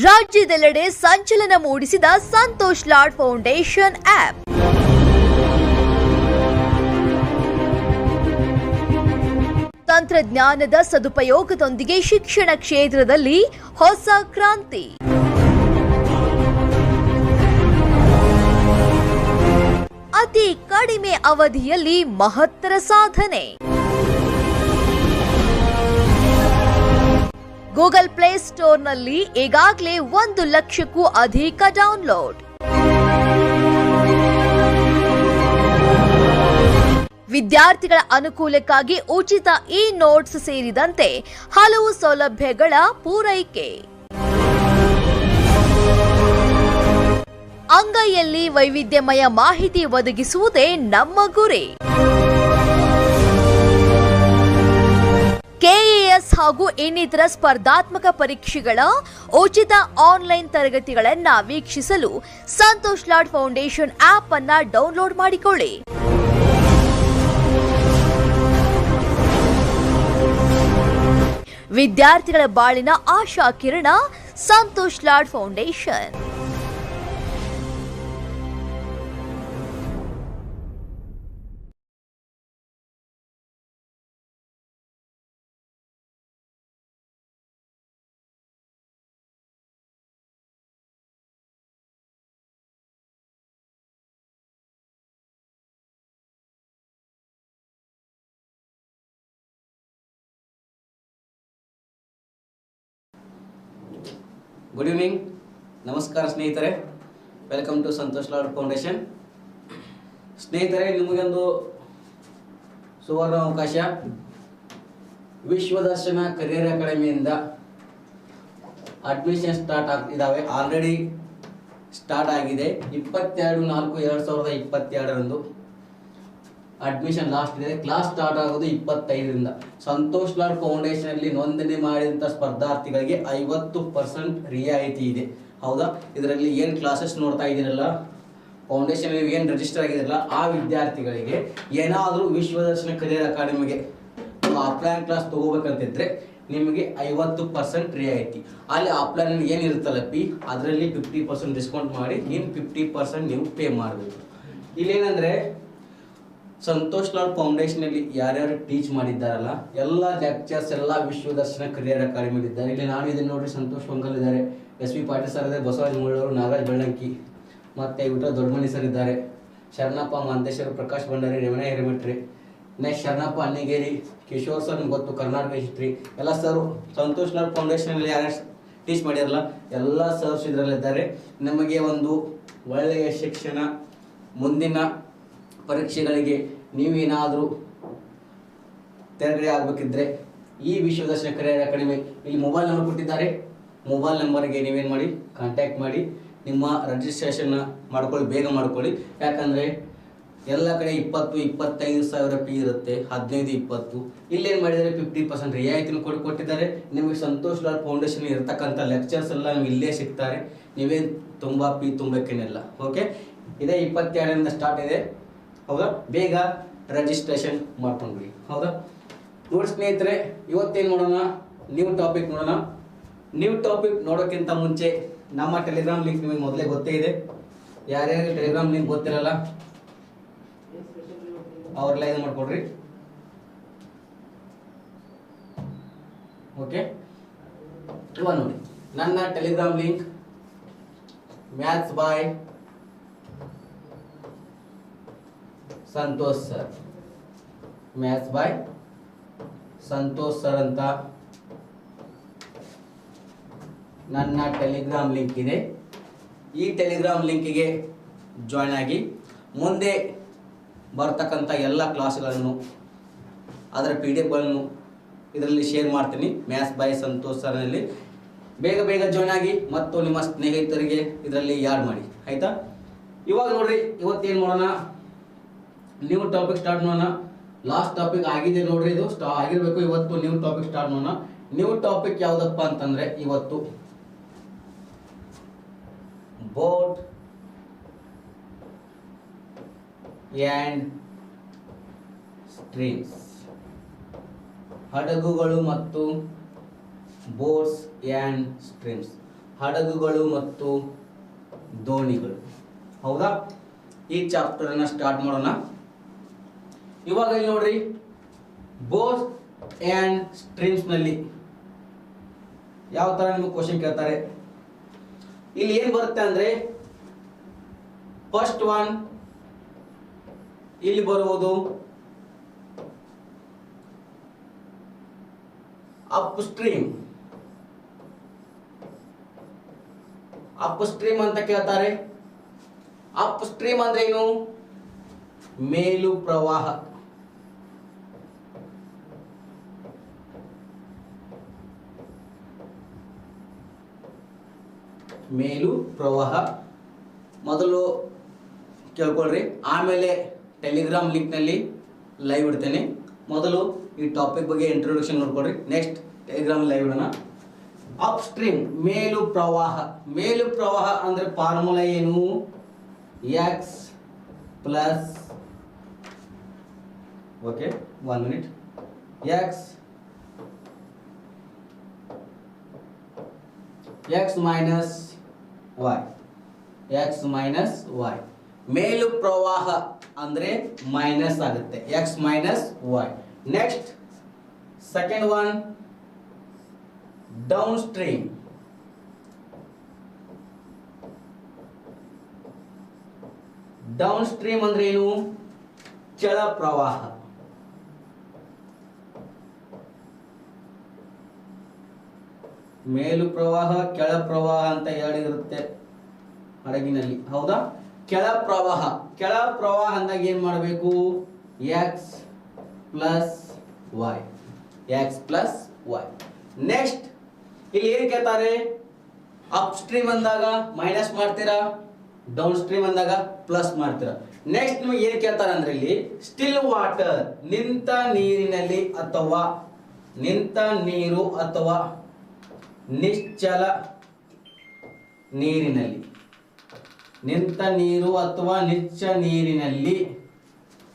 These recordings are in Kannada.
ರಾಜ್ಯದೆಲ್ಲೆಡೆ ಸಂಚಲನ ಮೂಡಿಸಿದ ಸಂತೋಷ್ ಲಾಡ್ ಫೌಂಡೇಶನ್ ಆಪ್. ತಂತ್ರಜ್ಞಾನದ ಸದುಪಯೋಗದೊಂದಿಗೆ ಶಿಕ್ಷಣ ಕ್ಷೇತ್ರದಲ್ಲಿ ಹೊಸ ಕ್ರಾಂತಿ. ಅತಿ ಕಡಿಮೆ ಅವಧಿಯಲ್ಲಿ ಮಹತ್ತರ ಸಾಧನೆ. ಗೂಗಲ್ ಪ್ಲೇ ಸ್ಟೋರ್ನಲ್ಲಿ ಈಗಾಗಲೇ 1 ಲಕ್ಷಕ್ಕೂ ಅಧಿಕ ಡೌನ್ಲೋಡ್. ವಿದ್ಯಾರ್ಥಿಗಳ ಅನುಕೂಲಕ್ಕಾಗಿ ಉಚಿತ ನೋಟ್ಸ್ ಸೇರಿದಂತೆ ಹಲವು ಸೌಲಭ್ಯಗಳ ಪೂರೈಕೆ. ಅಂಗೈಯಲ್ಲಿ ವೈವಿಧ್ಯಮಯ ಮಾಹಿತಿ ಒದಗಿಸುವುದೇ ನಮ್ಮ ಗುರಿ. ಕೆಎಎಸ್ ಹಾಗೂ ಇನ್ನಿತರ ಸ್ಪರ್ಧಾತ್ಮಕ ಪರೀಕ್ಷೆಗಳ ಉಚಿತ ಆನ್ಲೈನ್ ತರಗತಿಗಳನ್ನು ವೀಕ್ಷಿಸಲು ಸಂತೋಷ್ ಲಾಡ್ ಫೌಂಡೇಶನ್ ಆಪ್ ಅನ್ನು ಡೌನ್ಲೋಡ್ ಮಾಡಿಕೊಳ್ಳಿ. ವಿದ್ಯಾರ್ಥಿಗಳ ಬಾಳಿನ ಆಶಾ ಕಿರಣ Santosh Lad foundation. Good evening, ನಮಸ್ಕಾರ ಸ್ನೇಹಿತರೆ. Welcome to Santosh Lad foundation. ಸ್ನೇಹಿತರೆ, ನಿಮಗೊಂದು ಸುವರ್ಣ ಅವಕಾಶ. ವಿಶ್ವದರ್ಶನ ಕರಿಯರ್ ಅಕಾಡೆಮಿಯಿಂದ ಅಡ್ಮಿಷನ್ ಸ್ಟಾರ್ಟ್ ಆಗ್ತಿದ್ದಾವೆ. ಆಲ್ರೆಡಿ ಸ್ಟಾರ್ಟ್ ಆಗಿದೆ. 22/4/2022 ಅಡ್ಮಿಷನ್ ಲಾಸ್ಟ್ ಇದೆ. ಕ್ಲಾಸ್ ಸ್ಟಾರ್ಟ್ ಆಗೋದು 25ರಿಂದ. ಸಂತೋಷ್ ಲಾಡ್ ಫೌಂಡೇಶನ್ ಅಲ್ಲಿ ನೋಂದಣಿ ಮಾಡಿದಂಥ ಸ್ಪರ್ಧಾರ್ಥಿಗಳಿಗೆ 50% ರಿಯಾಯಿತಿ ಇದೆ. ಹೌದಾ? ಇದರಲ್ಲಿ ಏನು ಕ್ಲಾಸಸ್ ನೋಡ್ತಾ ಇದ್ದೀರಲ್ಲ, ಫೌಂಡೇಶನ್ ಏನು ರಿಜಿಸ್ಟರ್ ಆಗಿದಿರಲ್ಲ, ಆ ವಿದ್ಯಾರ್ಥಿಗಳಿಗೆ ಏನಾದರೂ ವಿಶ್ವದರ್ಶನ ಕರಿಯರ್ ಅಕಾಡೆಮಿಗೆ ಆಫ್ಲೈನ್ ಕ್ಲಾಸ್ ತಗೋಬೇಕಂತಿದ್ರೆ ನಿಮಗೆ 50% ರಿಯಾಯಿತಿ. ಅಲ್ಲಿ ಆಫ್ಲೈನ್ ಏನಿರುತ್ತಲ್ಲ ಪಿ, ಅದರಲ್ಲಿ 50% ಡಿಸ್ಕೌಂಟ್ ಮಾಡಿ ಇನ್ನು 50% ನೀವು ಪೇ ಮಾಡಬೇಕು. ಇಲ್ಲೇನಂದರೆ ಸಂತೋಷ್ ಲಾಡ್ ಫೌಂಡೇಶನ್ ಅಲ್ಲಿ ಯಾರ್ಯಾರು ಟೀಚ್ ಮಾಡಿದ್ದಾರಲ್ಲ, ಎಲ್ಲ ಲೆಕ್ಚರ್ಸ್ ಎಲ್ಲ ವಿಶ್ವದರ್ಶನ ಕರಿಯರ್ ಅಕಾಡೆಮಿ ಇದ್ದಾರೆ. ಇಲ್ಲಿ ನಾನು ಇದನ್ನು ನೋಡ್ರಿ, ಸಂತೋಷ್ ಪಂಗಲ್ ಇದ್ದಾರೆ, SV ಪಾಟೀಲ್ ಸರ್ ಇದ್ದಾರೆ, ಬಸವರಾಜ ಮುಳ್ಳವರು, ನಾಗರಾಜ್ ಬೆಳ್ಳಂಕಿ, ಮತ್ತೆ ವಿಠ್ಠಲ ದೊಡ್ಡಮನಿ ಸರ್ ಇದ್ದಾರೆ, ಶರಣಪ್ಪ ಮಾಂತೇಶ್ವರ, ಪ್ರಕಾಶ್ ಭಂಡಾರಿ, ರೇವಣ್ಣ ಹಿರೇಮಠ್ರಿ, ನೆಕ್ಸ್ಟ್ ಶರಣಪ್ಪ ಅನ್ನಗೇರಿ, ಕಿಶೋರ್ ಸರ್ ಗೊತ್ತು, ಕರ್ನಾಟಕ ಹಿಸ್ಟ್ರಿ ಎಲ್ಲ ಸರ್ ಸಂತೋಷ್ ಲಾಡ್ ಫೌಂಡೇಶನ್ ಅಲ್ಲಿ ಯಾರ್ಯಾರು ಟೀಚ್ ಮಾಡಿರಲ್ಲ ಎಲ್ಲ ಸರ್ಸ್ ಇದರಲ್ಲಿದ್ದಾರೆ. ನಮಗೆ ಒಂದು ಒಳ್ಳೆಯ ಶಿಕ್ಷಣ, ಮುಂದಿನ ಪರೀಕ್ಷೆಗಳಿಗೆ ನೀವೇನಾದರೂ ತೆರಗಡೆ ಆಗಬೇಕಿದ್ರೆ ಈ ವಿಶ್ವದರ್ಶನ ಕರಿಯರ್ ಅಕಾಡೆಮಿ ಇಲ್ಲಿ ಮೊಬೈಲ್ ನಂಬರ್ ಕೊಟ್ಟಿದ್ದಾರೆ. ಮೊಬೈಲ್ ನಂಬರ್ಗೆ ನೀವೇನು ಮಾಡಿ, ಕಾಂಟ್ಯಾಕ್ಟ್ ಮಾಡಿ ನಿಮ್ಮ ರಿಜಿಸ್ಟ್ರೇಷನ್ನ ಮಾಡ್ಕೊಳ್ಳಿ, ಬೇಗ ಮಾಡ್ಕೊಳ್ಳಿ. ಯಾಕಂದರೆ ಎಲ್ಲ ಕಡೆ 20-25 ಸಾವಿರ ಫೀ ಇರುತ್ತೆ, 15-20. ಇಲ್ಲೇನು ಮಾಡಿದ್ದಾರೆ, 50% ರಿಯಾಯಿತಿನ ಕೊಟ್ಟಿದ್ದಾರೆ. ನಿಮಗೆ ಸಂತೋಷ್ ಲಾಡ್ ಫೌಂಡೇಶನ್ ಇರತಕ್ಕಂಥ ಲೆಕ್ಚರ್ಸ್ ಎಲ್ಲ ನಿಮ್ಗೆ ಇಲ್ಲೇ ಸಿಗ್ತಾರೆ. ನೀವೇನು ತುಂಬ ಫೀ ತುಂಬಬೇಕೇನಿಲ್ಲ. ಓಕೆ, ಇದೇ 22ರಿಂದ ಸ್ಟಾರ್ಟ್ ಇದೆ. ಹೌದಾ? ಬೇಗ ರಿಜಿಸ್ಟ್ರೇಷನ್ ಮಾಡ್ಕೊಂಡ್ರಿ. ಹೌದಾ? ನೋಡಿ ಸ್ನೇಹಿತರೆ, ಇವತ್ತೇನು ನೋಡೋಣ, ನ್ಯೂ ಟಾಪಿಕ್ ನೋಡೋಣ. ನ್ಯೂ ಟಾಪಿಕ್ ನೋಡೋಕ್ಕಿಂತ ಮುಂಚೆ ನಮ್ಮ ಟೆಲಿಗ್ರಾಮ್ ಲಿಂಕ್ ನಿಮಗೆ ಮೊದಲೇ ಗೊತ್ತೇ ಇದೆ. ಯಾರ್ಯಾರು ಟೆಲಿಗ್ರಾಮ್ ಲಿಂಕ್ ಗೊತ್ತಿರಲ್ಲ ಅವ್ರೆಲ್ಲ ಇದು ಮಾಡ್ಕೊಡ್ರಿ. ಓಕೆ, ಇವಾಗ ನೋಡಿ, ನನ್ನ ಟೆಲಿಗ್ರಾಮ್ ಲಿಂಕ್ ಮ್ಯಾಥ್ಸ್ ಬಾಯ್ ಸಂತೋಷ್ ಸರ್, ಮ್ಯಾಥ್ಸ್ ಬಾಯ್ ಸಂತೋಷ್ ಸರ್ ಅಂತ ನನ್ನ ಟೆಲಿಗ್ರಾಮ್ ಲಿಂಕ್ ಇದೆ. ಈ ಟೆಲಿಗ್ರಾಮ್ ಲಿಂಕಿಗೆ ಜಾಯ್ನ್ ಆಗಿ ಮುಂದೆ ಬರ್ತಕ್ಕಂಥ ಎಲ್ಲ ಕ್ಲಾಸ್ಗಳನ್ನು, ಅದರ PDF ಇದರಲ್ಲಿ ಶೇರ್ ಮಾಡ್ತೀನಿ. ಮ್ಯಾಥ್ಸ್ ಬಾಯ್ ಸಂತೋಷ್ ಸರ್ನಲ್ಲಿ ಬೇಗ ಜಾಯ್ನ್ ಆಗಿ ಮತ್ತು ನಿಮ್ಮ ಸ್ನೇಹಿತರಿಗೆ ಇದರಲ್ಲಿ ಯಾಡ್ ಮಾಡಿ, ಆಯಿತಾ? ಇವಾಗ ನೋಡ್ರಿ, ಇವತ್ತೇನು ಮಾಡೋಣ, ನ್ಯೂ ಟಾಪಿಕ್ ಸ್ಟಾರ್ಟ್ ಮಾಡೋಣ. ಲಾಸ್ಟ್ ಟಾಪಿಕ್ ಆಗಿದೆ ನೋಡ್ರಿ, ಇದು ಆಗಿರಬೇಕು. ಇವತ್ತು ನ್ಯೂ ಟಾಪಿಕ್ ಸ್ಟಾರ್ಟ್ ಮಾಡೋಣ. ನ್ಯೂ ಟಾಪಿಕ್ ಯಾವುದಪ್ಪ ಅಂತಂದ್ರೆ ಇವತ್ತು ಬೋಟ್ ಆ್ಯಂಡ್ ಸ್ಟ್ರೀಮ್ಸ್, ಹಡಗುಗಳು ಮತ್ತು ಬೋಟ್ಸ್ ಆ್ಯಂಡ್ ಸ್ಟ್ರೀಮ್ಸ್. ಹಡಗುಗಳು ಮತ್ತು ದೋಣಿಗಳು. ಹೌದಾ? ಈ ಚಾಪ್ಟರ್ ಅನ್ನ ಸ್ಟಾರ್ಟ್ ಮಾಡೋಣ. ಇವಾಗ ಇಲ್ಲಿ ನೋಡ್ರಿ, ಬೋರ್ಸ್ ಅಂಡ್ ಸ್ಟ್ರೀಮ್ಸ್ ನಲ್ಲಿ ಯಾವ ತರ ನಿಮಗೆ ಕ್ವಶನ್ ಕೇಳ್ತಾರೆ. ಇಲ್ಲಿ ಏನ್ ಬರುತ್ತೆ ಅಂದ್ರೆ, ಫಸ್ಟ್ ಒನ್ ಇಲ್ಲಿ ಬರುವುದು ಅಪ್ ಸ್ಟ್ರೀಮ್. ಅಪ್ ಸ್ಟ್ರೀಮ್ ಅಂತ ಕೇಳ್ತಾರೆ. ಅಪ್ ಸ್ಟ್ರೀಮ್ ಅಂದ್ರೆ ಏನು? ಮೇಲು ಪ್ರವಾಹ. ಮೇಲು ಪ್ರವಾಹ ಮೊದಲು ಕೇಳ್ಕೊಳ್ರಿ, ಆಮೇಲೆ ಟೆಲಿಗ್ರಾಮ್ ಲಿಂಕ್ ನಲ್ಲಿ ಲೈವ್ ಇಡ್ತೇನೆ. ಮೊದಲು ಈ ಟಾಪಿಕ್ ಬಗ್ಗೆ ಇಂಟ್ರೊಡಕ್ಷನ್ ನೋಡ್ಕೊಳ್ರಿ, ನೆಕ್ಸ್ಟ್ ಟೆಲಿಗ್ರಾಮ್ ಲೈವ್ ಇಡೋಣ. ಅಪ್ ಸ್ಟ್ರೀಮ್ ಮೇಲು ಪ್ರವಾಹ. ಮೇಲು ಪ್ರವಾಹ ಅಂದ್ರೆ ಫಾರ್ಮುಲಾ ಏನು? X plus, okay 1 minute, x minus Y. X minus y. ಮೇಲು ಪ್ರವಾಹ ಅಂದ್ರೆ ಮೈನಸ್ ಆಗುತ್ತೆ, x minus y. Next second one downstream. Downstream ಅಂದ್ರೆ ಏನು? ಕೆಳ ಪ್ರವಾಹ. ಮೇಲು ಪ್ರವಾಹ, ಕೆಳ ಪ್ರವಾಹ ಅಂತ ಎರಡು ಇರುತ್ತೆ ಹಡಗಿನಲ್ಲಿ. ಹೌದಾ? ಕೆಳ ಪ್ರವಾಹ. ಕೆಳ ಪ್ರವಾಹ ಅಂದಾಗ ಏನ್ ಮಾಡಬೇಕು? X plus y. X plus y. Next ಇಲ್ಲಿ ಏನ್ ಕೇಳ್ತಾರೆ? ಅಪ್ ಸ್ಟ್ರೀಮ್ ಅಂದಾಗ ಮೈನಸ್ ಮಾಡ್ತೀರಾ, ಡೌನ್ ಸ್ಟ್ರೀಮ್ ಅಂದಾಗ ಪ್ಲಸ್ ಮಾಡ್ತೀರಾ. ನೆಕ್ಸ್ಟ್ ನಿಮಗೆ ಏನ್ ಕೇಳ್ತಾರೆ ಅಂದ್ರೆ, ಇಲ್ಲಿ ಸ್ಟಿಲ್ ವಾಟರ್, ನಿಂತ ನೀರಿನಲ್ಲಿ ಅಥವಾ ನಿಂತ ನೀರು ಅಥವಾ ನಿಶ್ಚಲ ನೀರಿನಲ್ಲಿ. ನಿಂತ ನೀರು ಅಥವಾ ನಿಶ್ಚಲ ನೀರಿನಲ್ಲಿ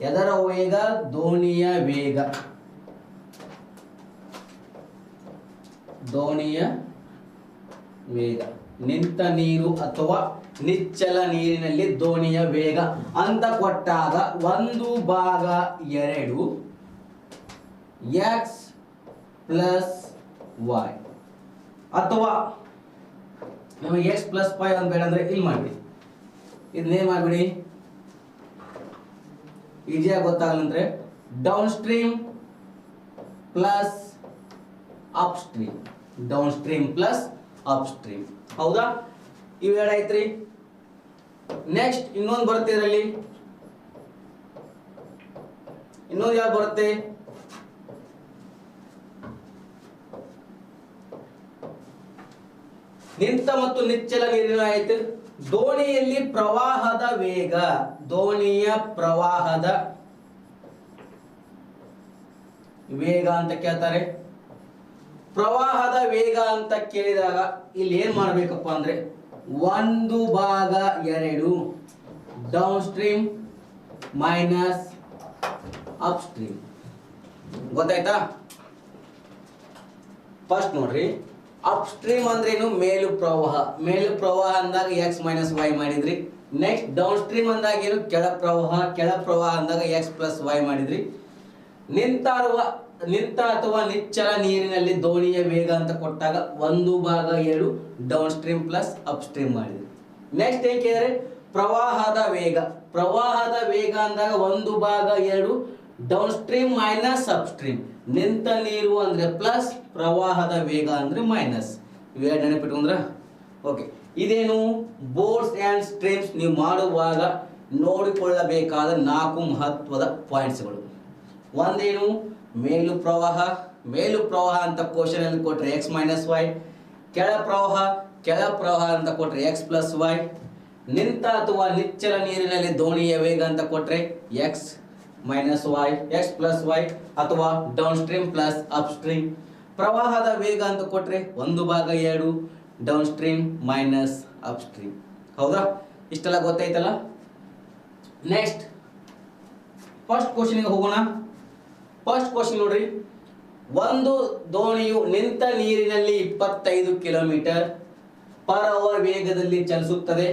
ಎದರ ವೇಗ? ದೋಣಿಯ ವೇಗ. ದೋಣಿಯ ವೇಗ. ನಿಂತ ನೀರು ಅಥವಾ ನಿಶ್ಚಲ ನೀರಿನಲ್ಲಿ ದೋಣಿಯ ವೇಗ ಅಂತ ಕೊಟ್ಟಾಗ 1/2 ಎಕ್ಸ್ ಪ್ಲಸ್ ವೈ. ಅಥವಾ ನಮಗೆ ಎಕ್ಸ್ ಪ್ಲಸ್ ವೈ ಅಂತ ಬೇಡ ಅಂದ್ರೆ ಇಲ್ಲಿ ಮಾಡ್ಬಿಡಿ, ಇದನ್ನೇನ್ ಮಾಡ್ಬಿಡಿ, ಈಜಿಯಾಗಿ ಗೊತ್ತಾಗಲಂದ್ರೆ downstream plus upstream. Downstream plus upstream. ಹೌದಾ? ಇವೆರಡು ಐತ್ರಿ. ನೆಕ್ಸ್ಟ್ ಇನ್ನೊಂದು ಬರುತ್ತೆ ಇದರಲ್ಲಿ, ಇನ್ನೊಂದು ಯಾವ್ದು ಬರುತ್ತೆ? ನಿಂತ ಮತ್ತು ನಿಶ್ಚಲ ನೀರಿನ ಆಯ್ತು. ದೋಣಿಯಲ್ಲಿ ಪ್ರವಾಹದ ವೇಗ. ದೋಣಿಯ ಪ್ರವಾಹದ ವೇಗ ಅಂತ ಕೇಳ್ತಾರೆ. ಪ್ರವಾಹದ ವೇಗ ಅಂತ ಕೇಳಿದಾಗ ಇಲ್ಲಿ ಏನ್ ಮಾಡ್ಬೇಕಪ್ಪ ಅಂದ್ರೆ 1/2 downstream minus up stream. ಗೊತ್ತಾಯ್ತಾ? ಫಸ್ಟ್ ನೋಡ್ರಿ, ಅಪ್ ಸ್ಟ್ರೀಮ್ ಅಂದ್ರೆ ಏನು? ಮೇಲು ಪ್ರವಾಹ. ಮೇಲು ಪ್ರವಾಹ ಅಂದಾಗ ಎಕ್ಸ್ ಮೈನಸ್ ವೈ ಮಾಡಿದ್ರಿ. ನೆಕ್ಸ್ಟ್ ಡೌನ್ ಸ್ಟ್ರೀಮ್ ಅಂದಾಗ ಏನು? ಕೆಳ ಪ್ರವಾಹ. ಕೆಳ ಪ್ರವಾಹ ಅಂದಾಗ ಎಕ್ಸ್ ಪ್ಲಸ್ ವೈ ಮಾಡಿದ್ರಿ. ನಿಂತ ಅಥವಾ ನಿಶ್ಚಲ ನೀರಿನಲ್ಲಿ ದೋಣಿಯ ವೇಗ ಅಂತ ಕೊಟ್ಟಾಗ 1/2 downstream plus up stream ಮಾಡಿದ್ರಿ. ನೆಕ್ಸ್ಟ್ ಏನ್ ಕೇಳಿದ್ರೆ ಪ್ರವಾಹದ ವೇಗ. ಪ್ರವಾಹದ ವೇಗ ಅಂದಾಗ 1/2 downstream minus up stream. ನಿಂತ ನೀರು ಅಂದ್ರೆ ಪ್ಲಸ್, ಪ್ರವಾಹದ ವೇಗ ಅಂದ್ರೆ ಮೈನಸ್. ಇವೆರಡು ನೆನಪಿಟ್ಕೊಂಡ್ರ? ಓಕೆ. ಇದೇನು? ಬೋರ್ಡ್ಸ್ ಅಂಡ್ ಸ್ಟ್ರೀಮ್ಸ್ ನೀವು ಮಾಡುವಾಗ ನೋಡಿಕೊಳ್ಳಬೇಕಾದ 4 ಮಹತ್ವದ ಪಾಯಿಂಟ್ಸ್ಗಳು. ಒಂದೇನು? ಮೇಲು ಪ್ರವಾಹ. ಮೇಲು ಪ್ರವಾಹ ಅಂತ ಕ್ವಶನ್ ಅಲ್ಲಿ ಕೊಟ್ರೆ ಎಕ್ಸ್ ಮೈನಸ್ ವೈ. ಕೆಳ ಪ್ರವಾಹ ಅಂತ ಕೊಟ್ರೆ ಎಕ್ಸ್ ಪ್ಲಸ್ ವೈ. ನಿಂತ ಅಥವಾ ನಿಶ್ಚಲ ನೀರಿನಲ್ಲಿ ದೋಣಿಯ ವೇಗ ಅಂತ ಕೊಟ್ರೆ X minus Y, X plus Y ಅಥವಾ downstream plus upstream. ಪ್ರವಾಹದ ವೇಗ ಅಂತ ಕೊಟ್ರೆ 1/2 downstream minus upstream. ಹೌದಾ? ಇಷ್ಟೆಲ್ಲ ಗೊತ್ತಾಯ್ತಲ್ಲ? ನೆಕ್ಸ್ಟ್ ಫಸ್ಟ್ ಕ್ವಶನ್ ಗೆ ಹೋಗೋಣ. ಫಸ್ಟ್ ಕ್ವಶನ್ ನೋಡ್ರಿ, ಒಂದು ದೋಣಿಯು ನಿಂತ ನೀರಿನಲ್ಲಿ 25 ಕಿಲೋಮೀಟರ್ ಪರ್ ಅವರ್ ವೇಗದಲ್ಲಿ ಚಲಿಸುತ್ತದೆ.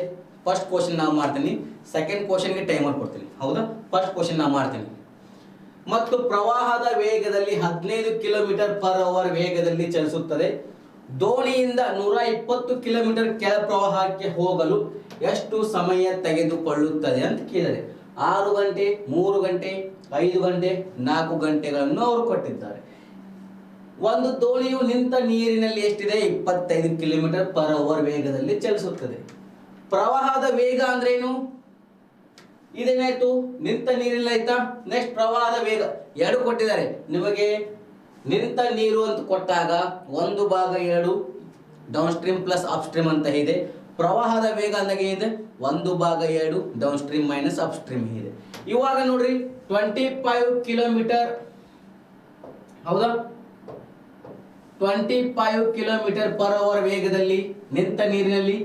ಫಸ್ಟ್ ಕ್ವಶನ್ ನಾವು ಮಾಡ್ತೀನಿ, ಸೆಕೆಂಡ್ ಕ್ವಶನ್ಗೆ ಟೈಮರ್ ಕೊಡ್ತೀನಿ. ಹೌದಾ, ಫಸ್ಟ್ ಕ್ವಶನ್ ನಾವು ಮಾಡ್ತೀನಿ. ಮತ್ತು ಪ್ರವಾಹದ ವೇಗದಲ್ಲಿ 15 ಕಿಲೋಮೀಟರ್ ಪರ್ ಅವರ್ ವೇಗದಲ್ಲಿ ಚಲಿಸುತ್ತದೆ. ದೋಣಿಯಿಂದ 120 ಕಿಲೋಮೀಟರ್ ಕೆಳ ಪ್ರವಾಹಕ್ಕೆ ಹೋಗಲು ಎಷ್ಟು ಸಮಯ ತೆಗೆದುಕೊಳ್ಳುತ್ತದೆ ಅಂತ ಕೇಳಿದರೆ 6 ಗಂಟೆ, 3 ಗಂಟೆ, 5 ಗಂಟೆ, 4 ಗಂಟೆಗಳನ್ನು ಅವರು ಕೊಟ್ಟಿದ್ದಾರೆ. ಒಂದು ದೋಣಿಯು ನಿಂತ ನೀರಿನಲ್ಲಿ ಎಷ್ಟಿದೆ? 25 ಕಿಲೋಮೀಟರ್ ಪರ್ ಅವರ್ ವೇಗದಲ್ಲಿ ಚಲಿಸುತ್ತದೆ. ಪ್ರವಾಹದ ವೇಗ ಅಂದ್ರೇನು? ಇದೇನಾಯ್ತು? ನಿಂತ ನೀರಿನಲ್ಲಿ ಆಯ್ತಾ. ನೆಕ್ಸ್ಟ್ ಪ್ರವಾಹದ ವೇಗ ಎರಡು ಕೊಟ್ಟಿದ್ದಾರೆ ನಿಮಗೆ. ನಿಂತ ನೀರು ಅಂತ ಕೊಟ್ಟಾಗ 1/2 downstream plus up stream ಅಂತ ಇದೆ. ಪ್ರವಾಹದ ವೇಗ ಅಂದಾಗ ಏನಿದೆ? 1/2 downstream minus up stream ಇದೆ. ಇವಾಗ ನೋಡ್ರಿ 25 ಕಿಲೋಮೀಟರ್, ಹೌದಾ, 25 ಕಿಲೋಮೀಟರ್ ಪರ್ ಅವರ್ ವೇಗದಲ್ಲಿ ನಿಂತ ನೀರಿನಲ್ಲಿ,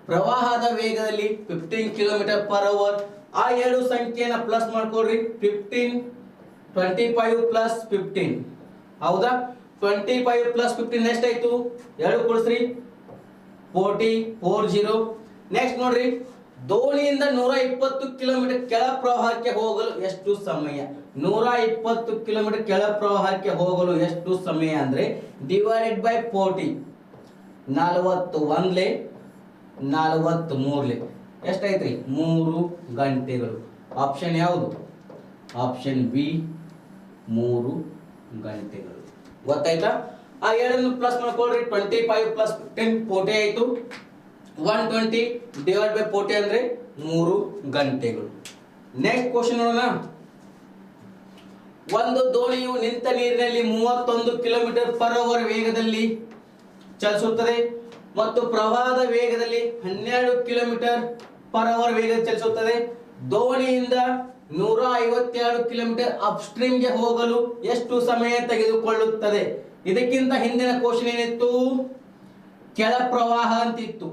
ಪ್ರವಾಹದ ವೇಗದಲ್ಲಿ 15 ಕಿಲೋಮೀಟರ್ ಪರ್ ಅವರ್. ಆ ಎರಡು ಸಂಖ್ಯೆನ ಪ್ಲಸ್ ಮಾಡ್ಕೊಳ್ರಿ. 15, 25 ಪ್ಲಸ್ 15, ಹೌದಾ. 25 ಪ್ಲಸ್ 15 ಎಷ್ಟಾಯ್ತು? 2 ಕೊಡ್ಸ್ರಿ, 40. ನೆಕ್ಸ್ಟ್ ನೋಡ್ರಿ, ದೋಣಿಯಿಂದ 120 ಕಿಲೋಮೀಟರ್ ಕೆಳ ಪ್ರವಾಹಕ್ಕೆ ಹೋಗಲು ಎಷ್ಟು ಸಮಯ? 120 ಕಿಲೋಮೀಟರ್ ಕೆಳ ಪ್ರವಾಹಕ್ಕೆ ಹೋಗಲು ಎಷ್ಟು ಸಮಯ ಅಂದ್ರೆ ಡಿವೈಡೆಡ್ ಬೈ 40. 41 43 ಎಷ್ಟಾಯ್ತ್ರಿ? 3 ಗಂಟೆಗಳು. ಆಪ್ಷನ್ ಯಾವುದು? ಆಪ್ಷನ್ ಬಿ, 3 ಗಂಟೆಗಳು. ಗೊತ್ತಾಯ್ತಾ? ಆ ಎರಡನ್ನು ಪ್ಲಸ್ ಮಾಡ್ಕೊಳ್ರಿ. 25 ಪ್ಲಸ್ 15 40 ಆಯ್ತು. 120 ಡಿವೈಡ್ ಬೈ 40 ಅಂದ್ರೆ 3 ಗಂಟೆಗಳು. ನೆಕ್ಸ್ಟ್ ಕ್ವಶನ್ ನೋಡೋಣ. ಒಂದು ದೋಣಿಯು ನಿಂತ ನೀರಿನಲ್ಲಿ 31 ಕಿಲೋಮೀಟರ್ ಪರ್ ಅವರ್ ವೇಗದಲ್ಲಿ ಚಲಿಸುತ್ತದೆ ಮತ್ತು ಪ್ರವಾಹದ ವೇಗದಲ್ಲಿ 12 ಕಿಲೋಮೀಟರ್ ಪರ್ ಅವರ್ ವೇಗದಲ್ಲಿ ಚಲಿಸುತ್ತದೆ. ದೋಣಿಯಿಂದ 152 ಕಿಲೋಮೀಟರ್ ಅಪ್ ಸ್ಟ್ರೀಮ್ಗೆ ಹೋಗಲು ಎಷ್ಟು ಸಮಯ ತೆಗೆದುಕೊಳ್ಳುತ್ತದೆ? ಇದಕ್ಕಿಂತ ಹಿಂದಿನ ಕ್ವಶನ್ ಏನಿತ್ತು? ಕೆಳ ಪ್ರವಾಹ ಅಂತಿತ್ತು.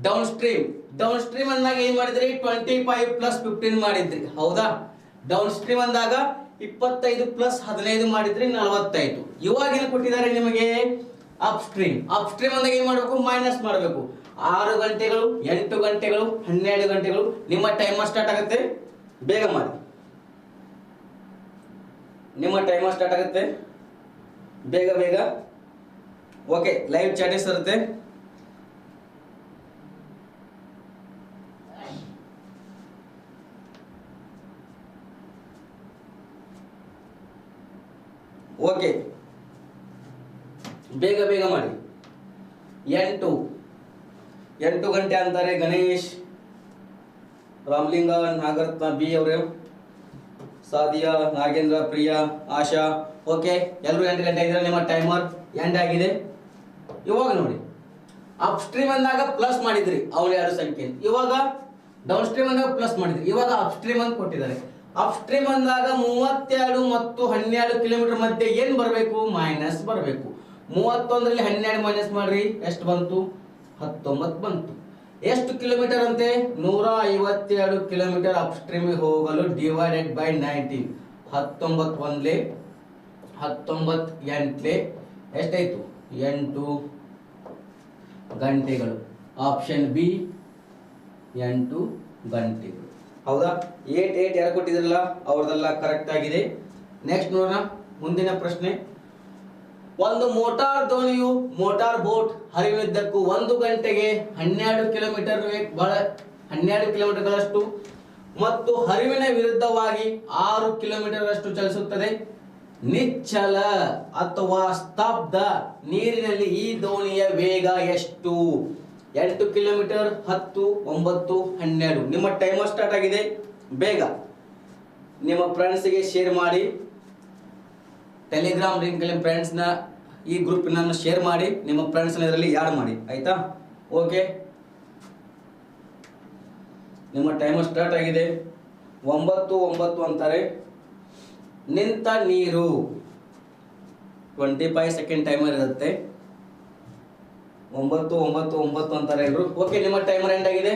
Down stream. ಡೌನ್ ಸ್ಟ್ರೀಮ್ ಅಂದಾಗ ಏನ್ ಮಾಡಿದ್ರಿ? 25 ಪ್ಲಸ್ 15 ಮಾಡಿದ್ರಿ, ಹೌದಾ. ಡೌನ್ ಸ್ಟ್ರೀಮ್ ಅಂದಾಗ 25 ಪ್ಲಸ್ 15 ಮಾಡಿದ್ರಿ, 45. ಇವಾಗ ಏನು ಕೊಟ್ಟಿದ್ದಾರೆ ನಿಮಗೆ? Up stream. ಅಪ್ ಸ್ಟ್ರೀಮ್ ಅಂದಾಗ ಏನ್ ಮಾಡಬೇಕು? ಮೈನಸ್ ಮಾಡಬೇಕು. 6 ಗಂಟೆಗಳು, 8 ಗಂಟೆಗಳು, 12 ಗಂಟೆಗಳು. ನಿಮ್ಮ ಟೈಮರ್ ಸ್ಟಾರ್ಟ್ ಆಗುತ್ತೆ, ಬೇಗ ಮಾಡಿ. ನಿಮ್ಮ ಟೈಮರ್ ಸ್ಟಾರ್ಟ್ ಆಗುತ್ತೆ, ಬೇಗ ಬೇಗ. ಓಕೆ, ಲೈವ್ ಚಾಟಸ್ ಇರುತ್ತೆ. ಓಕೆ, ಬೇಗ ಬೇಗ ಮಾಡಿ. 8 ಗಂಟೆ ಅಂತಾರೆ ಗಣೇಶ್, ರಾಮಲಿಂಗ, ನಾಗರತ್ನ ಬಿ ಅವರು, ಸಾದಿಯಾ, ನಾಗೇಂದ್ರ, ಪ್ರಿಯಾ, ಆಶಾ. ಓಕೆ, ಎಲ್ಲರೂ 8 ಗಂಟೆ ಆಗಿದ್ರೆ ನಿಮ್ಮ ಟೈಮರ್ ಎಂಡ್ ಆಗಿದೆ. ಇವಾಗ ನೋಡಿ, ಅಪ್ ಸ್ಟ್ರೀಮ್ ಅಂದಾಗ ಪ್ಲಸ್ ಮಾಡಿದ್ರಿ ಅವಳು ಎರಡು ಸಂಖ್ಯೆ. ಇವಾಗ ಡೌನ್ ಸ್ಟ್ರೀಮ್ ಅಂದಾಗ ಪ್ಲಸ್ ಮಾಡಿದ್ರಿ. ಇವಾಗ ಅಪ್ ಸ್ಟ್ರೀಮ್ ಅಂತ ಕೊಟ್ಟಿದ್ದಾರೆ. ಅಪ್ ಸ್ಟ್ರೀಮ್ ಅಂದಾಗ 32 ಮತ್ತು 12 ಕಿಲೋಮೀಟರ್ ಮಧ್ಯೆ ಏನ್ ಬರಬೇಕು? ಮೈನಸ್ ಬರಬೇಕು. 31ರಲ್ಲಿ 12 ಮೈನಸ್ ಮಾಡ್ರಿ, ಎಷ್ಟು ಬಂತು? 19 ಬಂತು. ಎಷ್ಟು ಕಿಲೋಮೀಟರ್ ಅಂತೆ? 152 ಕಿಲೋಮೀಟರ್ ಅಪ್ ಸ್ಟ್ರೀಮ್ ಹೋಗಲು ಡಿವೈಡೆಡ್ ಬೈ 19. 19 ಒಂದ್ಲೆ 19 ಎಂಟ್ಲೆ ಎಷ್ಟಾಯ್ತು? 8 ಗಂಟೆಗಳು. ಆಪ್ಷನ್ ಬಿ, 8 ಗಂಟೆಗಳು. ಹೌದಾ? 8 ಯಾರು ಕೊಟ್ಟಿದ್ರಲ್ಲ ಅವ್ರದೆಲ್ಲ ಕರೆಕ್ಟ್ ಆಗಿದೆ. ನೆಕ್ಸ್ಟ್ ನೋಡೋಣ ಮುಂದಿನ ಪ್ರಶ್ನೆ. ಒಂದು ಮೋಟಾರ್ ದೋಣಿಯು ಮೋಟಾರ್ ಬೋಟ್ ಹರಿವಿನುದ್ದಕ್ಕೂ 1 ಗಂಟೆಗೆ 12 ಕಿಲೋಮೀಟರ್ಗಳಷ್ಟು ಮತ್ತು ಹರಿವಿನ ವಿರುದ್ಧವಾಗಿ 6 ಕಿಲೋಮೀಟರ್ಗಳಷ್ಟು ಚಲಿಸುತ್ತದೆ. ನಿಶ್ಚಲ ಅಥವಾ ಸ್ತಬ್ಧ ನೀರಿನಲ್ಲಿ ಈ ದೋಣಿಯ ವೇಗ ಎಷ್ಟು? 8 ಕಿಲೋಮೀಟರ್, 10, 9, 12. ನಿಮ್ಮ ಟೈಮರ್ ಸ್ಟಾರ್ಟ್ ಆಗಿದೆ, ಬೇಗ ನಿಮ್ಮ ಫ್ರೆಂಡ್ಸ್ಗೆ ಶೇರ್ ಮಾಡಿ. ಟೆಲಿಗ್ರಾಮ್ ಲಿಂಕ್ ಫ್ರೆಂಡ್ಸ್ನ ಈ ಗ್ರೂಪ್ನ ಶೇರ್ ಮಾಡಿ, ನಿಮ್ಮ ಫ್ರೆಂಡ್ಸ್ನ ಇದರಲ್ಲಿ ಯಾಡ್ ಮಾಡಿ, ಆಯ್ತಾ? ಓಕೆ, ನಿಮ್ಮ ಟೈಮರ್ ಸ್ಟಾರ್ಟ್ ಆಗಿದೆ. 9 ಅಂತಾರೆ. ನಿಂತ ನೀರು 25 ಸೆಕೆಂಡ್ ಟೈಮರ್ ಇರುತ್ತೆ. 9 ಅಂತಾರೆ ಎಲ್ಲರೂ. ಓಕೆ, ನಿಮ್ಮ ಟೈಮರ್ ಎಂಡ್ ಆಗಿದೆ.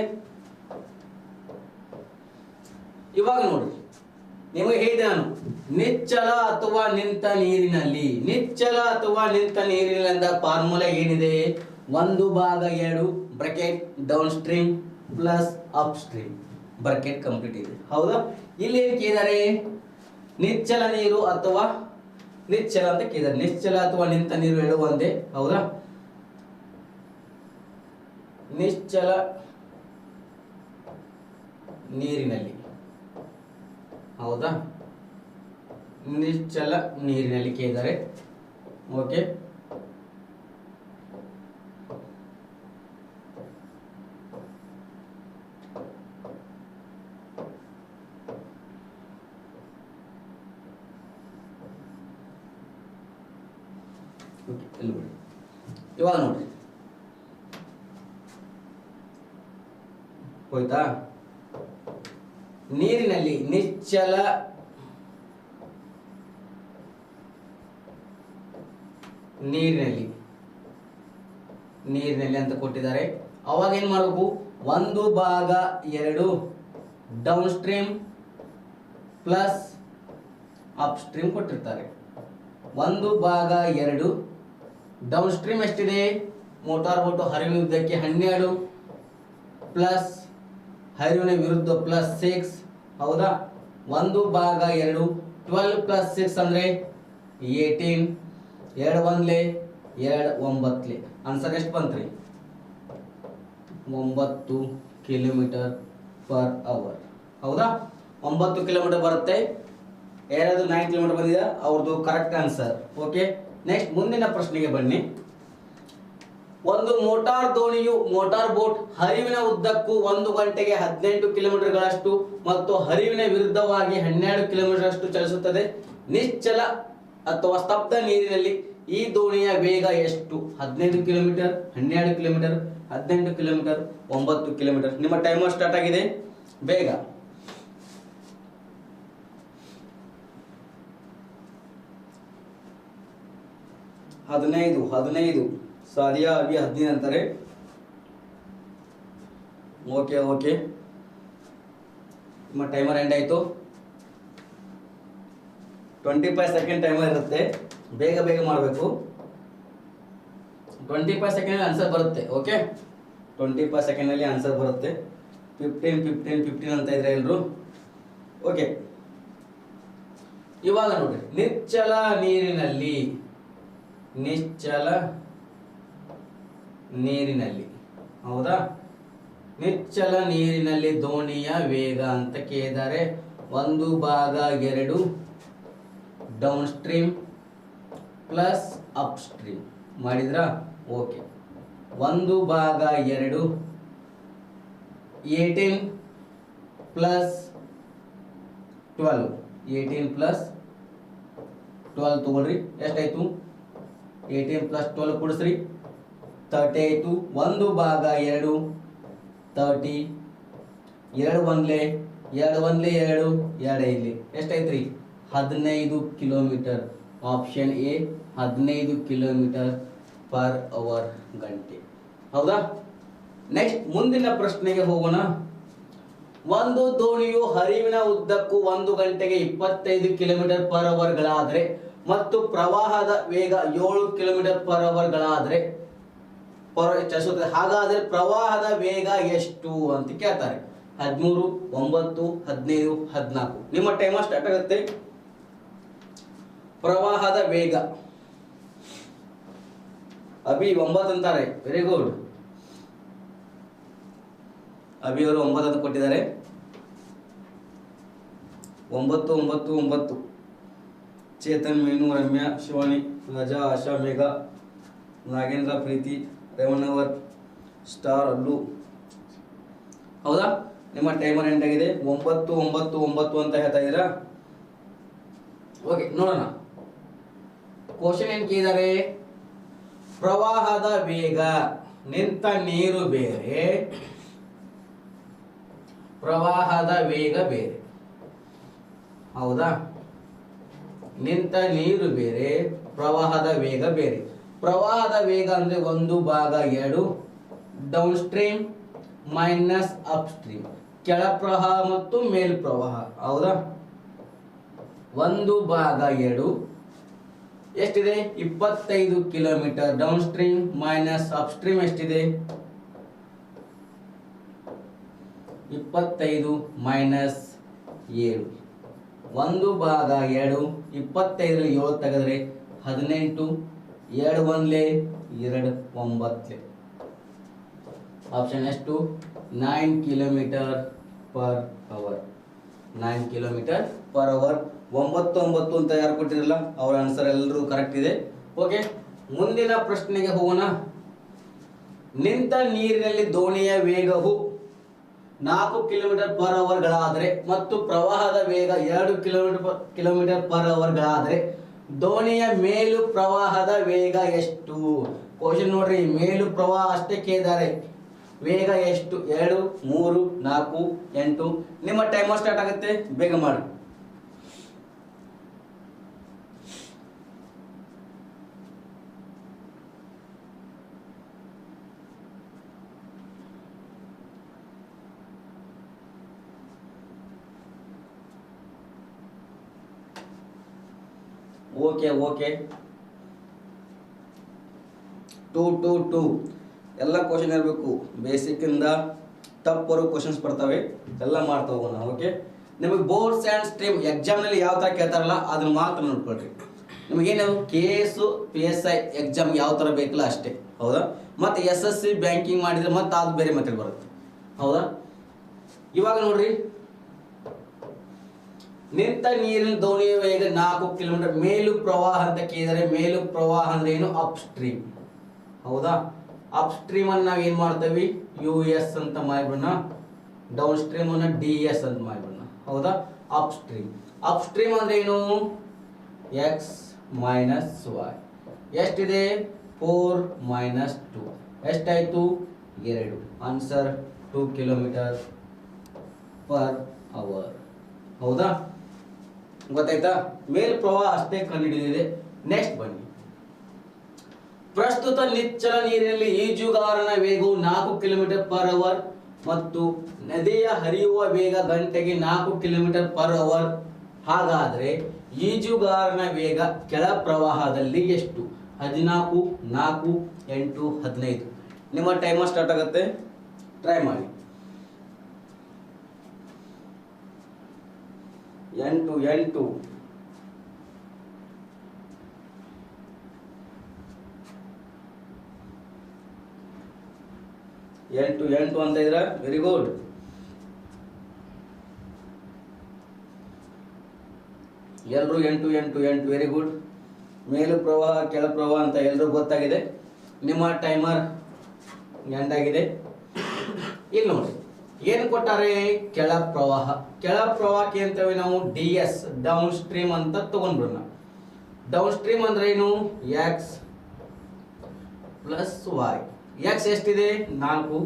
ಇವಾಗ ನೋಡಿ, ನಿಮಗೆ ಹೇಳಿದೆ ನಾನು, ನಿಚ್ಚಲ ಅಥವಾ ನಿಂತ ನೀರಿನಲ್ಲಿ. ನಿಚ್ಚಲ ಅಥವಾ ನಿಂತ ನೀರಿನಿಂದ ಫಾರ್ಮುಲಾ ಏನಿದೆ? ಒಂದು ಭಾಗ ಎರಡು bracket down stream plus up stream bracket complete ಇದೆ. ಹೌದಾ? ಇಲ್ಲಿ ಏನು ಕೇಳಿದ್ದಾರೆ? ನಿಶ್ಚಲ ನೀರು ಅಥವಾ ನಿಶ್ಚಲ ಅಂತ ಕೇಳಿದ್ದಾರೆ. ನಿಶ್ಚಲ ಅಥವಾ ನಿಂತ ನೀರು ಎರಡು ಒಂದೇ. ಹೌದಾ? ನಿಶ್ಚಲ ನೀರಿನಲ್ಲಿ, ಹೌದಾ, ನಿಶ್ಚಲ ನೀರಿನಲ್ಲಿ ಕೇಳಿದ್ದಾರೆ. ಓಕೆ, ಇವಾಗ ನೋಡ್ರಿ, ಹೋಯ್ತಾ? ನೀರಿನಲ್ಲಿ ನಿಶ್ಚಲ ನೀರಿನಲ್ಲಿ ಅಂತ ಕೊಟ್ಟಿದ್ದಾರೆ. ಅವಾಗ ಏನ್ ಮಾಡಬೇಕು? ಒಂದು ಭಾಗ ಎರಡು down stream plus up stream ಕೊಟ್ಟಿರ್ತಾರೆ. ಒಂದು ಭಾಗ ಎರಡು ಡೌನ್ ಸ್ಟ್ರೀಮ್ ಎಷ್ಟಿದೆ? ಮೋಟಾರ್ ಬೋಟ್ ಹರಿವಿನ ಉದ್ದಕ್ಕೆ 12 ಪ್ಲಸ್ ಹರಿವಿನ ವಿರುದ್ಧ ಪ್ಲಸ್ 6. ಹೌದಾ? ಒಂದು ಭಾಗ ಎರಡು 12 ಪ್ಲಸ್ 6 ಅಂದ್ರೆ 18. ಎರಡು ಒಂದ್ಲೆ ಎರಡು ಒಂಬತ್ಲೆ. ಆನ್ಸರ್ ಎಷ್ಟು ಬಂತ್ರಿ? 9 ಕಿಲೋಮೀಟರ್ ಪರ್ ಅವರ್. ಹೌದಾ? 9 ಕಿಲೋಮೀಟರ್ ಬರುತ್ತೆ. ಯಾರಾದ್ರು 9 ಕಿಲೋಮೀಟರ್ ಬಂದಿದೆ, ಅವ್ರದ್ದು ಕರೆಕ್ಟ್ ಆನ್ಸರ್. ಓಕೆ, ನೆಕ್ಸ್ಟ್ ಮುಂದಿನ ಪ್ರಶ್ನೆಗೆ ಬನ್ನಿ. ಒಂದು ಮೋಟಾರ್ ದೋಣಿಯು ಮೋಟಾರ್ ಬೋಟ್ ಹರಿವಿನ ಉದ್ದಕ್ಕೂ 1 ಗಂಟೆಗೆ 18 ಕಿಲೋಮೀಟರ್ಗಳಷ್ಟು ಮತ್ತು ಹರಿವಿನ ವಿರುದ್ಧವಾಗಿ 12 ಕಿಲೋಮೀಟರ್ ಚಲಿಸುತ್ತದೆ. ನಿಶ್ಚಲ ಅಥವಾ ಸ್ತಬ್ಧ ನೀರಿನಲ್ಲಿ ಈ ದೋಣಿಯ ವೇಗ ಎಷ್ಟು? 15 ಕಿಲೋಮೀಟರ್, 12 ಕಿಲೋಮೀಟರ್, 18 ಕಿಲೋಮೀಟರ್, 9 ಕಿಲೋಮೀಟರ್. ನಿಮ್ಮ ಟೈಮರ್ ಸ್ಟಾರ್ಟ್ ಆಗಿದೆ, ಬೇಗ. ಹದಿನೈದು ಸಾದಿಯಾ ಅವಿ 15 ಅಂತಾರೆ. ಓಕೆ, ನಿಮ್ಮ ಟೈಮರ್ ಎಂಡ್ ಆಯ್ತು. 25 ಸೆಕೆಂಡ್ ಟೈಮರ್ ಇರುತ್ತೆ, ಬೇಗ ಮಾಡಬೇಕು. 25 ಸೆಕೆಂಡ್ ಆನ್ಸರ್ ಬರುತ್ತೆ. ಓಕೆ, 25 ಸೆಕೆಂಡ್ ಅಲ್ಲಿ ಆನ್ಸರ್ ಬರುತ್ತೆ. 15 ಅಂತ ಇದ್ರೆ ಎಲ್ರು. ಓಕೆ, ಇವಾಗ ನೋಡ್ರಿ, ನಿಶ್ಚಲ ನೀರಿನಲ್ಲಿ, ಹೌದಾ? ನಿಶ್ಚಲ ನೀರಿನಲ್ಲಿ ದೋಣಿಯ ವೇಗ ಅಂತ ಕೇಳಿದ್ದಾರೆ. ಒಂದು ಭಾಗ ಎರಡು down stream plus up stream ಮಾಡಿದ್ರ? ಓಕೆ, ಒಂದು ಭಾಗ ಎರಡು 18 ಪ್ಲಸ್ 12, 18 ಪ್ಲಸ್ 12 ತಗೊಳ್ರಿ. ಎಷ್ಟಾಯ್ತು? 18 ಪ್ಲಸ್ 12 ಕೊಡಿಸ್ರಿ, 30 ಆಯ್ತು. ಒಂದು ಭಾಗ ಎರಡು 30, ಎರಡು ಒಂದ್ಲೆ ಎರಡು ಐದ್ಲೆ ಎಷ್ಟಾಯ್ತ್ರಿ? 15 kilometre. Option A 15 kilometre per hour ಗಂಟೆ. ಹೌದಾ? ನೆಕ್ಸ್ಟ್ ಮುಂದಿನ ಪ್ರಶ್ನೆಗೆ ಹೋಗೋಣ. ಒಂದು ದೋಣಿಯು ಹರಿವಿನ ಉದ್ದಕ್ಕೂ 1 ಗಂಟೆಗೆ 25 ಕಿಲೋಮೀಟರ್ ಪರ್ ಅವರ್ಗಳಾದರೆ ಮತ್ತು ಪ್ರವಾಹದ ವೇಗ 7 ಕಿಲೋಮೀಟರ್ ಪರ್ ಅವರ್ಗಳಾದರೆ ಚಲಿಸುತ್ತದೆ. ಹಾಗಾದರೆ ಪ್ರವಾಹದ ವೇಗ ಎಷ್ಟು ಅಂತ ಕೇಳ್ತಾರೆ. 13, 9, 15, 14. ನಿಮ್ಮ ಟೈಮರ್ ಸ್ಟಾರ್ಟ್ ಆಗುತ್ತೆ. ಪ್ರವಾಹದ ವೇಗ ಅಭಿ 9 ಅಂತಾರೆ. Very good. ಅಭಿ ಅವರು 9 ಅಂತ ಕೊಟ್ಟಿದ್ದಾರೆ. 9. ಚೇತನ್, ಮೀನು, ರಮ್ಯಾ, ಶಿವಾನಿ, ರಾಜಾ, ಆಶಾ, ಮೇಘ, ನಾಗೇಂದ್ರ, ಪ್ರೀತಿ, ರೇವಣ್ಣವರ್, ಸ್ಟಾರ್, ಅಲ್ಲು. ಹೌದಾ? ನಿಮ್ಮ ಟೈಮರ್ ಎಂಡ್ ಆಗಿದೆ. 9 ಅಂತ ಹೇಳ್ತಾ ಇದ್ದೀರಾ? ಓಕೆ, ನೋಡೋಣ. ಕ್ವಶನ್ ಏನ್ ಕೇಳಿದ್ದಾರೆ? ಪ್ರವಾಹದ ವೇಗ, ನಿಂತ ನೀರು ಬೇರೆ, ಪ್ರವಾಹದ ವೇಗ ಬೇರೆ. ಹೌದಾ? ನಿಂತ ನೀರು ಬೇರೆ, ಪ್ರವಾಹದ ವೇಗ ಬೇರೆ. ಪ್ರವಾಹದ ವೇಗ ಅಂದ್ರೆ 1/2 downstream minus up stream, ಕೆಳ ಪ್ರವಾಹ ಮತ್ತು ಮೇಲ್ ಪ್ರವಾಹ. ಹೌದಾ? 1/2 ಎಷ್ಟಿದೆ 25 kilometre downstream minus up stream ಎಷ್ಟಿದೆ 25 ಮೈನಸ್ 7 1 ಭಾಗ 2 25 7 ತೆಗೆದ್ರೆ 18 2 1 2 9 ಆಪ್ಷನ್ ಎಷ್ಟು 9 kilometre per hour 9 kilometre per hour 9 ಅಂತ ಯಾರು ಕೊಟ್ಟಿರಲ್ಲ ಅವರ ಆನ್ಸರ್ ಎಲ್ಲರೂ ಕರೆಕ್ಟ್ ಇದೆ ಓಕೆ ಮುಂದಿನ ಪ್ರಶ್ನೆಗೆ ಹೋಗೋಣ ನಿಂತ ನೀರಿನಲ್ಲಿ ದೋಣಿಯ ವೇಗವು 4 ಕಿಲೋಮೀಟರ್ ಪರ್ ಅವರ್ ಗಳಾದರೆ ಮತ್ತು ಪ್ರವಾಹದ ವೇಗ 2 ಕಿಲೋಮೀಟರ್ ಪರ್ ಅವರ್ ಗಳಾದರೆ ದೋಣಿಯ ಮೇಲು ಪ್ರವಾಹದ ವೇಗ ಎಷ್ಟು ಕ್ವಶನ್ ನೋಡ್ರಿ ಮೇಲು ಪ್ರವಾಹ ಅಷ್ಟೇ ಕೇಳಿದ್ದಾರೆ ವೇಗ ಎಷ್ಟು 2 3 4 8 ನಿಮ್ಮ ಟೈಮರ್ ಸ್ಟಾರ್ಟ್ ಆಗುತ್ತೆ ಬೇಗ ಮಾಡಿ ಓಕೆ ಓಕೆ 2 ಎಲ್ಲ ಕ್ವಶನ್ ಇರಬೇಕು ಬೇಸಿಕ್ ಇಂದ ತಪ್ಪರು ಕ್ವಶನ್ಸ್ ಬರ್ತವೆ ಎಲ್ಲ ಮಾಡ್ತಾ ಹೋಗೋಣ ಓಕೆ ನಿಮಗೆ ಬೋರ್ಡ್ಸ್ ಆ್ಯಂಡ್ ಸ್ಟ್ರೀಮ್ ಎಕ್ಸಾಮ್ನಲ್ಲಿ ಯಾವ ಥರ ಕೇಳ್ತಾರಲ್ಲ ಅದನ್ನ ಮಾತ್ರ ನೋಡ್ಕೊಳ್ರಿ ನಿಮಗೇನು KS PSI ಎಕ್ಸಾಮ್ ಯಾವ ಥರ ಬೇಕಲ್ಲ ಅಷ್ಟೇ ಹೌದಾ ಮತ್ತು SSC ಬ್ಯಾಂಕಿಂಗ್ ಮಾಡಿದರೆ ಮತ್ತೆ ಅದು ಬೇರೆ ಮೆಥಡ್ ಬರುತ್ತೆ ಹೌದಾ ಇವಾಗ ನೋಡ್ರಿ ನಿಂತ ನೀರಿನ ದೋಣಿಯ ವೇಗ 4 ಕಿಲೋಮೀಟರ್ ಮೇಲು ಪ್ರವಾಹ ಅಂತ ಕೇಳಿದರೆ ಮೇಲು ಪ್ರವಾಹ ಅಂದ್ರೆ ಏನು ಅಪ್ ಸ್ಟ್ರೀಮ್ ಹೌದಾ ಅಪ್ ಸ್ಟ್ರೀಮ್ ಅನ್ನು ನಾವು ಏನು ಮಾಡ್ತೀವಿ US ಅಂತ ಮಾಡ್ಬಿಡೋಣ ಡೌನ್ ಸ್ಟ್ರೀಮ್ ಅನ್ನು DS ಅಂತ ಮಾಡ್ಬಿಡೋಣ ಹೌದಾ ಅಪ್ ಸ್ಟ್ರೀಮ್ ಅಂದ್ರೆ ಏನು x ಮೈನಸ್ y ಎಷ್ಟಿದೆ 4 ಮೈನಸ್ 2 ಎಷ್ಟಾಯ್ತು 2 ಆನ್ಸರ್ 2 ಕಿಲೋಮೀಟರ್ ಪರ್ ಅವರ್ ಹೌದಾ ಗೊತ್ತಾಯ್ತಾ ಮೇಲ್ ಪ್ರವಾಹ ಅಷ್ಟೇ ಕಂಡುಹಿಡಿದಿದೆ ನೆಕ್ಸ್ಟ್ ಬನ್ನಿ ಪ್ರಸ್ತುತ ನಿಚ್ಚಲ ನೀರಿನಲ್ಲಿ ಈಜುಗಾರನ ವೇಗವು 4 ಕಿಲೋಮೀಟರ್ ಪರ್ ಅವರ್ ಮತ್ತು ನದಿಯ ಹರಿಯುವ ವೇಗ ಗಂಟೆಗೆ 4 ಕಿಲೋಮೀಟರ್ ಪರ್ ಅವರ್ ಹಾಗಾದ್ರೆ ಈಜುಗಾರನ ವೇಗ ಕೆಳ ಪ್ರವಾಹದಲ್ಲಿ ಎಷ್ಟು 14 4 8 15 ನಿಮ್ಮ ಟೈಮರ್ ಸ್ಟಾರ್ಟ್ ಆಗುತ್ತೆ ಟ್ರೈ ಮಾಡಿ 8 ಅಂತ ಇದ್ರ ವೆರಿ ಗುಡ್ ಎಲ್ಲರೂ 8 ವೆರಿ ಗುಡ್ ಮೇಲು ಪ್ರವಾಹ ಕೆಳ ಪ್ರವಾಹ ಅಂತ ಎಲ್ಲರೂ ಗೊತ್ತಾಗಿದೆ ನಿಮ್ಮ ಟೈಮರ್ ಎಂಡ್ ಆಗಿದೆ ಇಲ್ಲಿ ನೋಡಿ ಏನು ಕೊಟ್ಟಾರೆ ಕೆಳ ಪ್ರವಾಹಕ್ಕೆ ಅಂತೇವೆ ನಾವು DS ಡೌನ್ ಸ್ಟ್ರೀಮ್ ಅಂತ ತಗೊಂಡ್ಬಿಡೋಣ ಡೌನ್ ಸ್ಟ್ರೀಮ್ ಅಂದ್ರೆ ಏನು x ಪ್ಲಸ್ y x ಎಷ್ಟಿದೆ 4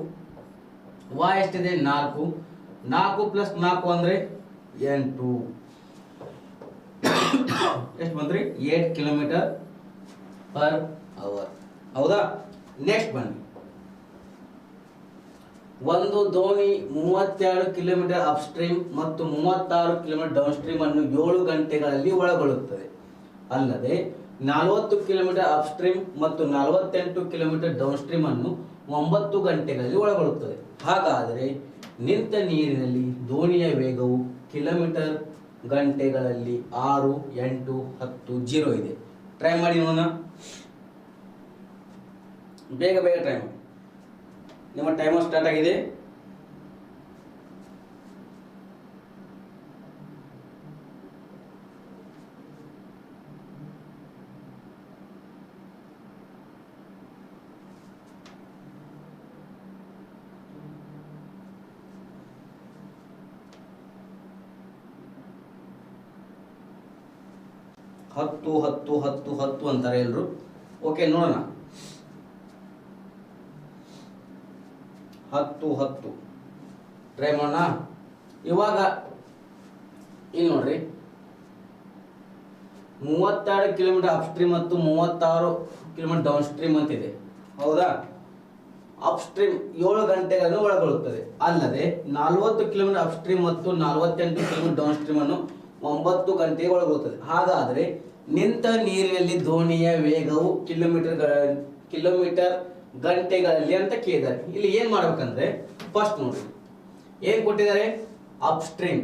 y ಎಷ್ಟಿದೆ 4 ಪ್ಲಸ್ 4 ಅಂದ್ರೆ 8 ಎಷ್ಟು ಬಂದ್ರಿ 8 ಕಿಲೋಮೀಟರ್ ಪರ್ ಅವರ್ ಹೌದಾ ನೆಕ್ಸ್ಟ್ ಬನ್ನಿ ಒಂದು ದೋಣಿ 32 ಕಿಲೋಮೀಟರ್ ಅಪ್ ಸ್ಟ್ರೀಮ್ ಮತ್ತು 36 ಕಿಲೋಮೀಟರ್ ಡೌನ್ ಸ್ಟ್ರೀಮ್ ಅನ್ನು 7 ಗಂಟೆಗಳಲ್ಲಿ ಒಳಗೊಳ್ಳುತ್ತದೆ ಅಲ್ಲದೆ 40 ಕಿಲೋಮೀಟರ್ ಅಪ್ ಸ್ಟ್ರೀಮ್ ಮತ್ತು 48 ಕಿಲೋಮೀಟರ್ ಡೌನ್ ಸ್ಟ್ರೀಮ್ ಅನ್ನು 9 ಗಂಟೆಗಳಲ್ಲಿ ಒಳಗೊಳ್ಳುತ್ತದೆ ಹಾಗಾದರೆ ನಿಂತ ನೀರಿನಲ್ಲಿ ದೋಣಿಯ ವೇಗವು ಕಿಲೋಮೀಟರ್ ಗಂಟೆಗಳಲ್ಲಿ 6 8 10 0 ಇದೆ ಟ್ರೈ ಮಾಡಿ ನೋಡೋಣ ಬೇಗ ಟ್ರೈ ಮಾಡಿ ನಿಮ್ಮ ಟೈಮರ್ ಸ್ಟಾರ್ಟ್ ಆಗಿದೆ ಹತ್ತು ಅಂತಾರೆ ಎಲ್ರು ಓಕೆ ನೋಡೋಣ 10 ಟ್ರೈ ಮಾಡೋಣ ಇವಾಗ ಇಲ್ಲಿ ನೋಡ್ರಿ 32 ಕಿಲೋಮೀಟರ್ ಅಪ್ ಸ್ಟ್ರೀಮ್ ಮತ್ತು 36 ಕಿಲೋಮೀಟರ್ ಡೌನ್ ಸ್ಟ್ರೀಮ್ ಅಂತಿದೆ ಹೌದಾ ಅಪ್ ಸ್ಟ್ರೀಮ್ 7 ಗಂಟೆಗಳನ್ನು ಒಳಗೊಳ್ಳುತ್ತದೆ ಅಲ್ಲದೆ 40 ಕಿಲೋಮೀಟರ್ ಅಪ್ ಸ್ಟ್ರೀಮ್ ಮತ್ತು 48 ಕಿಲೋಮೀಟರ್ ಡೌನ್ ಸ್ಟ್ರೀಮ್ ಅನ್ನು 9 ಗಂಟೆಗೆ ಒಳಗೊಳ್ಳುತ್ತದೆ ಹಾಗಾದರೆ ನಿಂತ ನೀರಿನಲ್ಲಿ ದೋಣಿಯ ವೇಗವು ಕಿಲೋಮೀಟರ್ ಗಂಟೆಗಳಲ್ಲಿ ಅಂತ ಕೇಳಿದ್ದಾರೆ. ಇಲ್ಲಿ ಏನ್ ಮಾಡ್ಬೇಕಂದ್ರೆ ಫಸ್ಟ್ ನೋಡಿ ಏನ್ ಕೊಟ್ಟಿದ್ದಾರೆ, ಅಪ್ಸ್ಟ್ರೀಮ್.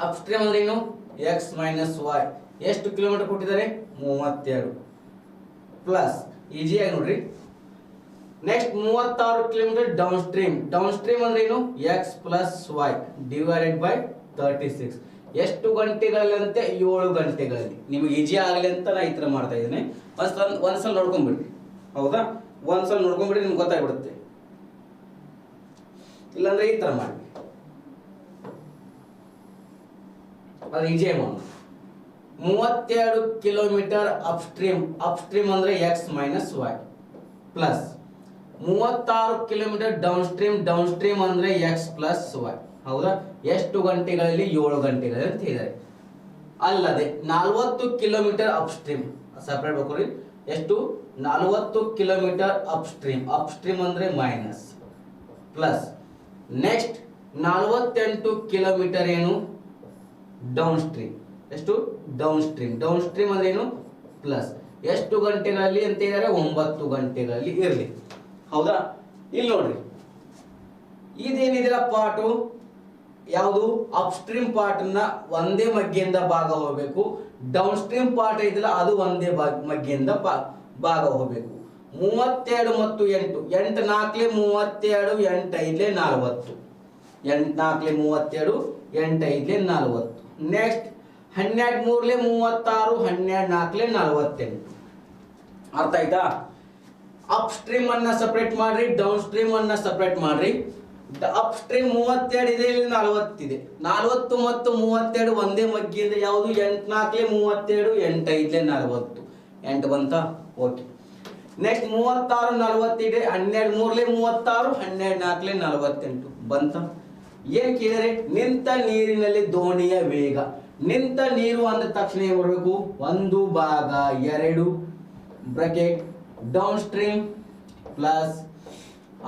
ಅಪ್ಸ್ಟ್ರೀಮ್ ಅಂದ್ರೆ ಏನು, ಎಕ್ಸ್ ಮೈನಸ್ ವೈ. ಎಷ್ಟು ಕಿಲೋಮೀಟರ್ ಕೊಟ್ಟಿದ್ದಾರೆ, 32 ಪ್ಲಸ್ ಈಜಿಯಾಗಿ ನೋಡ್ರಿ. Next 36 kilometre downstream. Downstream ಅಂದ್ರೆ ಏನು, x plus y divided by 36. ಎಷ್ಟು ಗಂಟೆಗಳಲ್ಲಿ ಅಂತೆ, 7 ಗಂಟೆಗಳಲ್ಲಿ. ನಿಮಗೆ ಈಜಿ ಆಗಲಿ ಅಂತ ನಾ ಈ ತರ ಮಾಡ್ತಾ ಇದ್ದೇನೆ. ಒಂದ್ಸಲ ನೋಡ್ಕೊಂಡ್ಬಿಡ್ರಿ, ಹೌದಾ? ಒಂದ್ಸಲ ನೋಡ್ಕೊಂಡ್ಬಿಡ್ರಿ, ನಿಮ್ಗೆ ಗೊತ್ತಾಗ್ಬಿಡುತ್ತೆ. ಇಲ್ಲಾಂದ್ರೆ ಈ ತರ ಮಾಡಿ, ಅದು ಈಜಿ ಮಾಡೋಣ. 32 ಕಿಲೋಮೀಟರ್ ಅಪ್ಸ್ಟ್ರೀಮ್. ಅಪ್ಸ್ಟ್ರೀಮ್ ಅಂದ್ರೆ x minus Y plus 36 kilometre downstream. Downstream ಅಂದ್ರೆ ಎಕ್ಸ್ ಪ್ಲಸ್ ವೈ. ಹೌದಾ? ಎಷ್ಟು ಗಂಟೆಗಳಲ್ಲಿ, 7 ಗಂಟೆಗಳಲ್ಲಿ ಅಂತ ಹೇಳಿದ್ದಾರೆ. ಅಲ್ಲದೆ 40 ಕಿಲೋಮೀಟರ್ ಅಪ್ಸ್ಟ್ರೀಮ್ ಸಪರೇಟ್ ಬರ್ಕೊರಿ. ಎಷ್ಟು, 40 ಕಿಲೋಮೀಟರ್ ಅಪ್ಸ್ಟ್ರೀಮ್. ಅಪ್ಸ್ಟ್ರೀಮ್ ಅಂದ್ರೆ ಮೈನಸ್ ಪ್ಲಸ್ ನೆಕ್ಸ್ಟ್ 48 ಕಿಲೋಮೀಟರ್ ಏನು, ಡೌನ್ ಸ್ಟ್ರೀಮ್. ಎಷ್ಟು, ಡೌನ್ ಸ್ಟ್ರೀಮ್. ಡೌನ್ ಸ್ಟ್ರೀಮ್ ಅಂದ್ರೆ ಏನು, ಪ್ಲಸ್ ಎಷ್ಟು ಗಂಟೆಗಳಲ್ಲಿ ಅಂತ ಹೇಳಿದರೆ 9 ಗಂಟೆಗಳಲ್ಲಿ ಇರಲಿ. ಹೌದಾ? ಇಲ್ಲಿ ನೋಡ್ರಿ, ಇದೇನಿದಿರ ಪಾರ್ಟು ಯಾವುದು, ಅಪ್ಸ್ಟ್ರೀಮ್ ಪಾರ್ಟ್ ನ ಒಂದೇ ಮಗ್ಗೆಯಿಂದ ಭಾಗ ಹೋಗಬೇಕು. ಡೌನ್ ಸ್ಟ್ರೀಮ್ ಪಾರ್ಟ್ ಐತಿಲ್ಲ ಅದು ಒಂದೇ ಮಗ್ಗೆಯಿಂದ ಭಾಗ ಹೋಗಬೇಕು. 32 ಮತ್ತು 8, 8 4 32, 8 5 40. 8 4 32, 8 5 40. ನೆಕ್ಸ್ಟ್ 12 3 36, 12 4 48. ಅರ್ಥ ಆಯ್ತಾ? ಅಪ್ ಸ್ಟ್ರೀಮ್ ಅನ್ನ ಸಪರೇಟ್ ಮಾಡ್ರಿ, ಡೌನ್ ಸ್ಟ್ರೀಮ್ ಅನ್ನ ಸಪರೇಟ್ ಮಾಡ್ರಿ. ಅಪ್ ಸ್ಟ್ರೀಮ್ 32 ಇದೆ, ಇಲ್ಲಿ 40 ಇದೆ. 40 ಮತ್ತು 32 ಒಂದೇ ಮಗ್ಗಿಯಿಂದ ಯಾವುದು, 8 4 32, 8 5 40. 8 ಬಂತ? ಓಕೆ. ನೆಕ್ಸ್ಟ್ 36 40 ಇದೆ, 12 3 36, 12 4 48 ಬಂತ? ಏನ್ ಕೇಳಿದರೆ, ನಿಂತ ನೀರಿನಲ್ಲಿ ದೋಣಿಯ ವೇಗ. ನಿಂತ ನೀರು ಅಂದ ತಕ್ಷಣ ಏನ್ ಬರಬೇಕು, 1/2 bracket down stream plus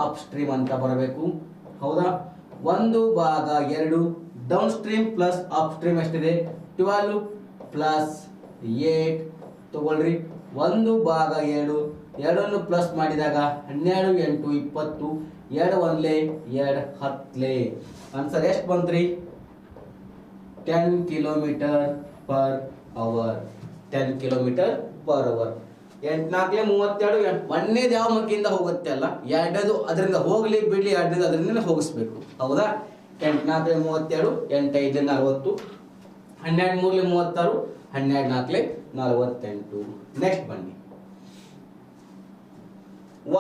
up stream ಅಂತ ಬರಬೇಕು. ಹೌದಾ? 1/2 downstream plus up stream ಎಷ್ಟಿದೆ, 12 ಪ್ಲಸ್ 8 ತಗೊಳ್ರಿ. 1/2 ಎರಡನ್ನು ಪ್ಲಸ್ ಮಾಡಿದಾಗ 12 8 20, 2 1 2 10. ಆನ್ಸರ್ ಎಷ್ಟು ಬಂತ್ರಿ, 10 kilometre per hour. 10 kilometre per hour. 8 4 32, ಒಂದೇದು ಯಾವ ಮಗ್ಗಿಂದ ಹೋಗುತ್ತೆ ಅಲ್ಲ, ಎರಡದು ಅದರಿಂದ ಹೋಗ್ಲಿ ಬಿಡ್ಲಿ, ಎರಡನೇದು ಅದರಿಂದ ಹೋಗಿಸ್ಬೇಕು. ಹೌದಾ? 8 4 32, 8 5 40, 12 3 36, 12 4 48. ನೆಕ್ಸ್ಟ್ ಬನ್ನಿ.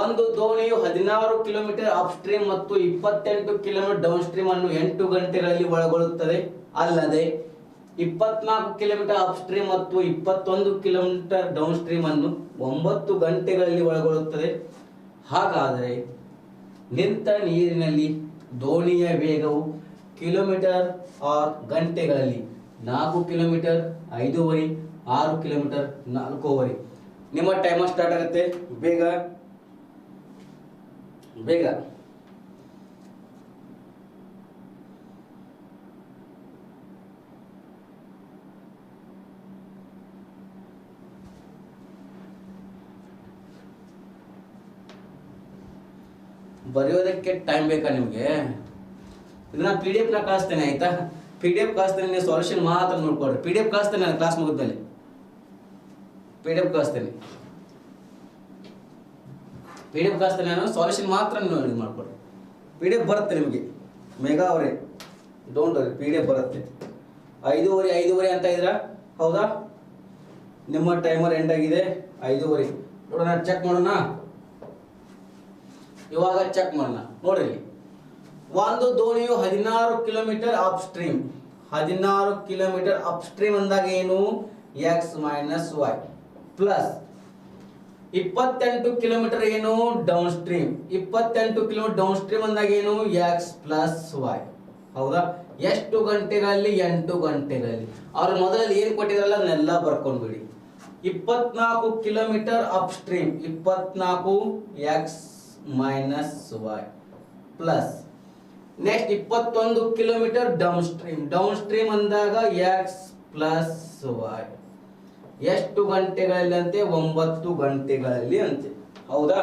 ಒಂದು ದೋಣಿಯು 16 ಕಿಲೋಮೀಟರ್ ಅಪ್ ಸ್ಟ್ರೀಮ್ ಮತ್ತು 28 ಕಿಲೋಮೀಟರ್ ಡೌನ್ ಸ್ಟ್ರೀಮ್ ಅನ್ನು 8 ಗಂಟೆಗಳಲ್ಲಿ ಒಳಗೊಳ್ಳುತ್ತದೆ. ಅಲ್ಲದೆ 24 ಕಿಲೋಮೀಟರ್ ಅಪ್ ಸ್ಟ್ರೀಮ್ ಮತ್ತು 21 ಕಿಲೋಮೀಟರ್ ಡೌನ್ ಸ್ಟ್ರೀಮ್ ಅನ್ನು 9 ಗಂಟೆಗಳಲ್ಲಿ ಒಳಗೊಳ್ಳುತ್ತದೆ. ಹಾಗಾದರೆ ನಿಂತ ನೀರಿನಲ್ಲಿ ದೋಣಿಯ ವೇಗವು ಕಿಲೋಮೀಟರ್ ಆರ್ ಗಂಟೆಗಳಲ್ಲಿ 4 ಕಿಲೋಮೀಟರ್, 5.5, 6 ಕಿಲೋಮೀಟರ್, 4.5. ನಿಮ್ಮ ಟೈಮರ್ ಸ್ಟಾರ್ಟ್ ಆಗುತ್ತೆ. ಬೇಗ ಬೇಗ. ಬರೆಯೋದಕ್ಕೆ ಟೈಮ್ ಬೇಕಾ ನಿಮಗೆ? ಇದನ್ನ PDF ನ ಕಳಿಸ್ತೇನೆ, ಆಯ್ತಾ? PDF ಕಳಿಸ್ತೇನೆ, ನೀವು ಸೊಲ್ಯೂಷನ್ ಮಾತ್ರ ನೋಡ್ಕೊಡ್ರಿ. PDF ಕಳಿಸ್ತೇನೆ ನಾನು ಕ್ಲಾಸ್ ಮುಗಿದ್ಮೇಲೆ. PDF ಕಳಿಸ್ತೇನೆ, PDF ಕಳಿಸ್ತೇನೆ ನಾನು, ಸೊಲ್ಯೂಷನ್ ಮಾತ್ರ ನೀವು ಮಾಡ್ಕೊಡ್ರಿ. PDF ಬರುತ್ತೆ ನಿಮಗೆ, ಮೇಘಾ ಅವರೇ, ಡೋಂಟ್ ವರಿ, PDF ಬರುತ್ತೆ. 5:30 ಅಂತ ಇದ್ರ, ಹೌದಾ? ನಿಮ್ಮ ಟೈಮರ್ ಎಂಡ್ ಆಗಿದೆ. 5:30 ನೋಡೋಣ, ಚೆಕ್ ಮಾಡೋಣ. ಇವಾಗ ಚೆಕ್ ಮಾಡೋಣ ನೋಡ್ರಿ. ಒಂದು ದೋಣಿಯು 16 kilometre upstream. 16 kilometre upstream ಅಂದಾಗ ಏನು, X minus Y plus 28 kilometre ಏನು, downstream. 28 kilometre downstream ಅಂದಾಗ ಏನು, ಎಕ್ಸ್ ಪ್ಲಸ್ ವೈ. ಹೌದಾ? ಎಷ್ಟು ಗಂಟೆಗಳಲ್ಲಿ, 8 ಗಂಟೆಗಳಲ್ಲಿ. ಅವ್ರು ಮೊದಲಲ್ಲಿ ಏನು ಕೊಟ್ಟಿದ್ರಲ್ಲ ಅದನ್ನೆಲ್ಲ ಬರ್ಕೊಂಡ್ಬಿಡಿ. 24 kilometre upstream, 24 x minus Y plus next 21 kilometre downstream. Downstream ಅಂದಾಗ ಎಕ್ಸ್ ಪ್ಲಸ್ ವೈ ಎಷ್ಟು ಗಂಟೆಗಳಲ್ಲಿ ಅಂತೆ? 9 ಗಂಟೆಗಳಲ್ಲಿ ಅಂತೆ. ಹೌದಾ?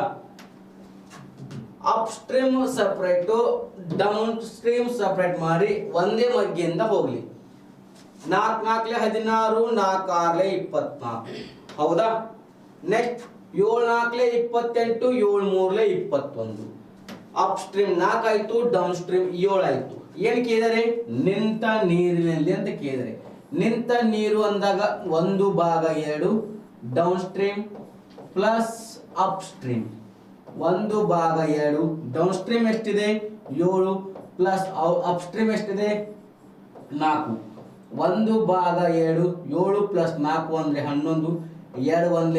Upstream separate, downstream separate ಮಾಡಿ ಒಂದೇ ಮಗ್ಗಿಯಿಂದ ಹೋಗ್ಲಿ. 4 4 16, 4 6 24. ಹೌದಾ? ನೆಕ್ಸ್ಟ್ 7 4 28, 7 3 21. ಅಪ್ ಸ್ಟ್ರೀಮ್ 4 ಆಯ್ತು, ಡೌನ್ ಸ್ಟ್ರೀಮ್ 7 ಆಯ್ತು. ಏನ್ ಕೇಳಿದರೆ? ನಿಂತ ನೀರಿನಲ್ಲಿ ಅಂತ ಕೇಳಿದರೆ. ನಿಂತ ನೀರು ಅಂದಾಗ 1/2 downstream plus upstream. 1/2 down stream ಎಷ್ಟಿದೆ? 7 ಪ್ಲಸ್ ಅಪ್ ಸ್ಟ್ರೀಮ್ ಎಷ್ಟಿದೆ? 4. 1/7 7 ಪ್ಲಸ್ 4 ಅಂದ್ರೆ 11. 2 1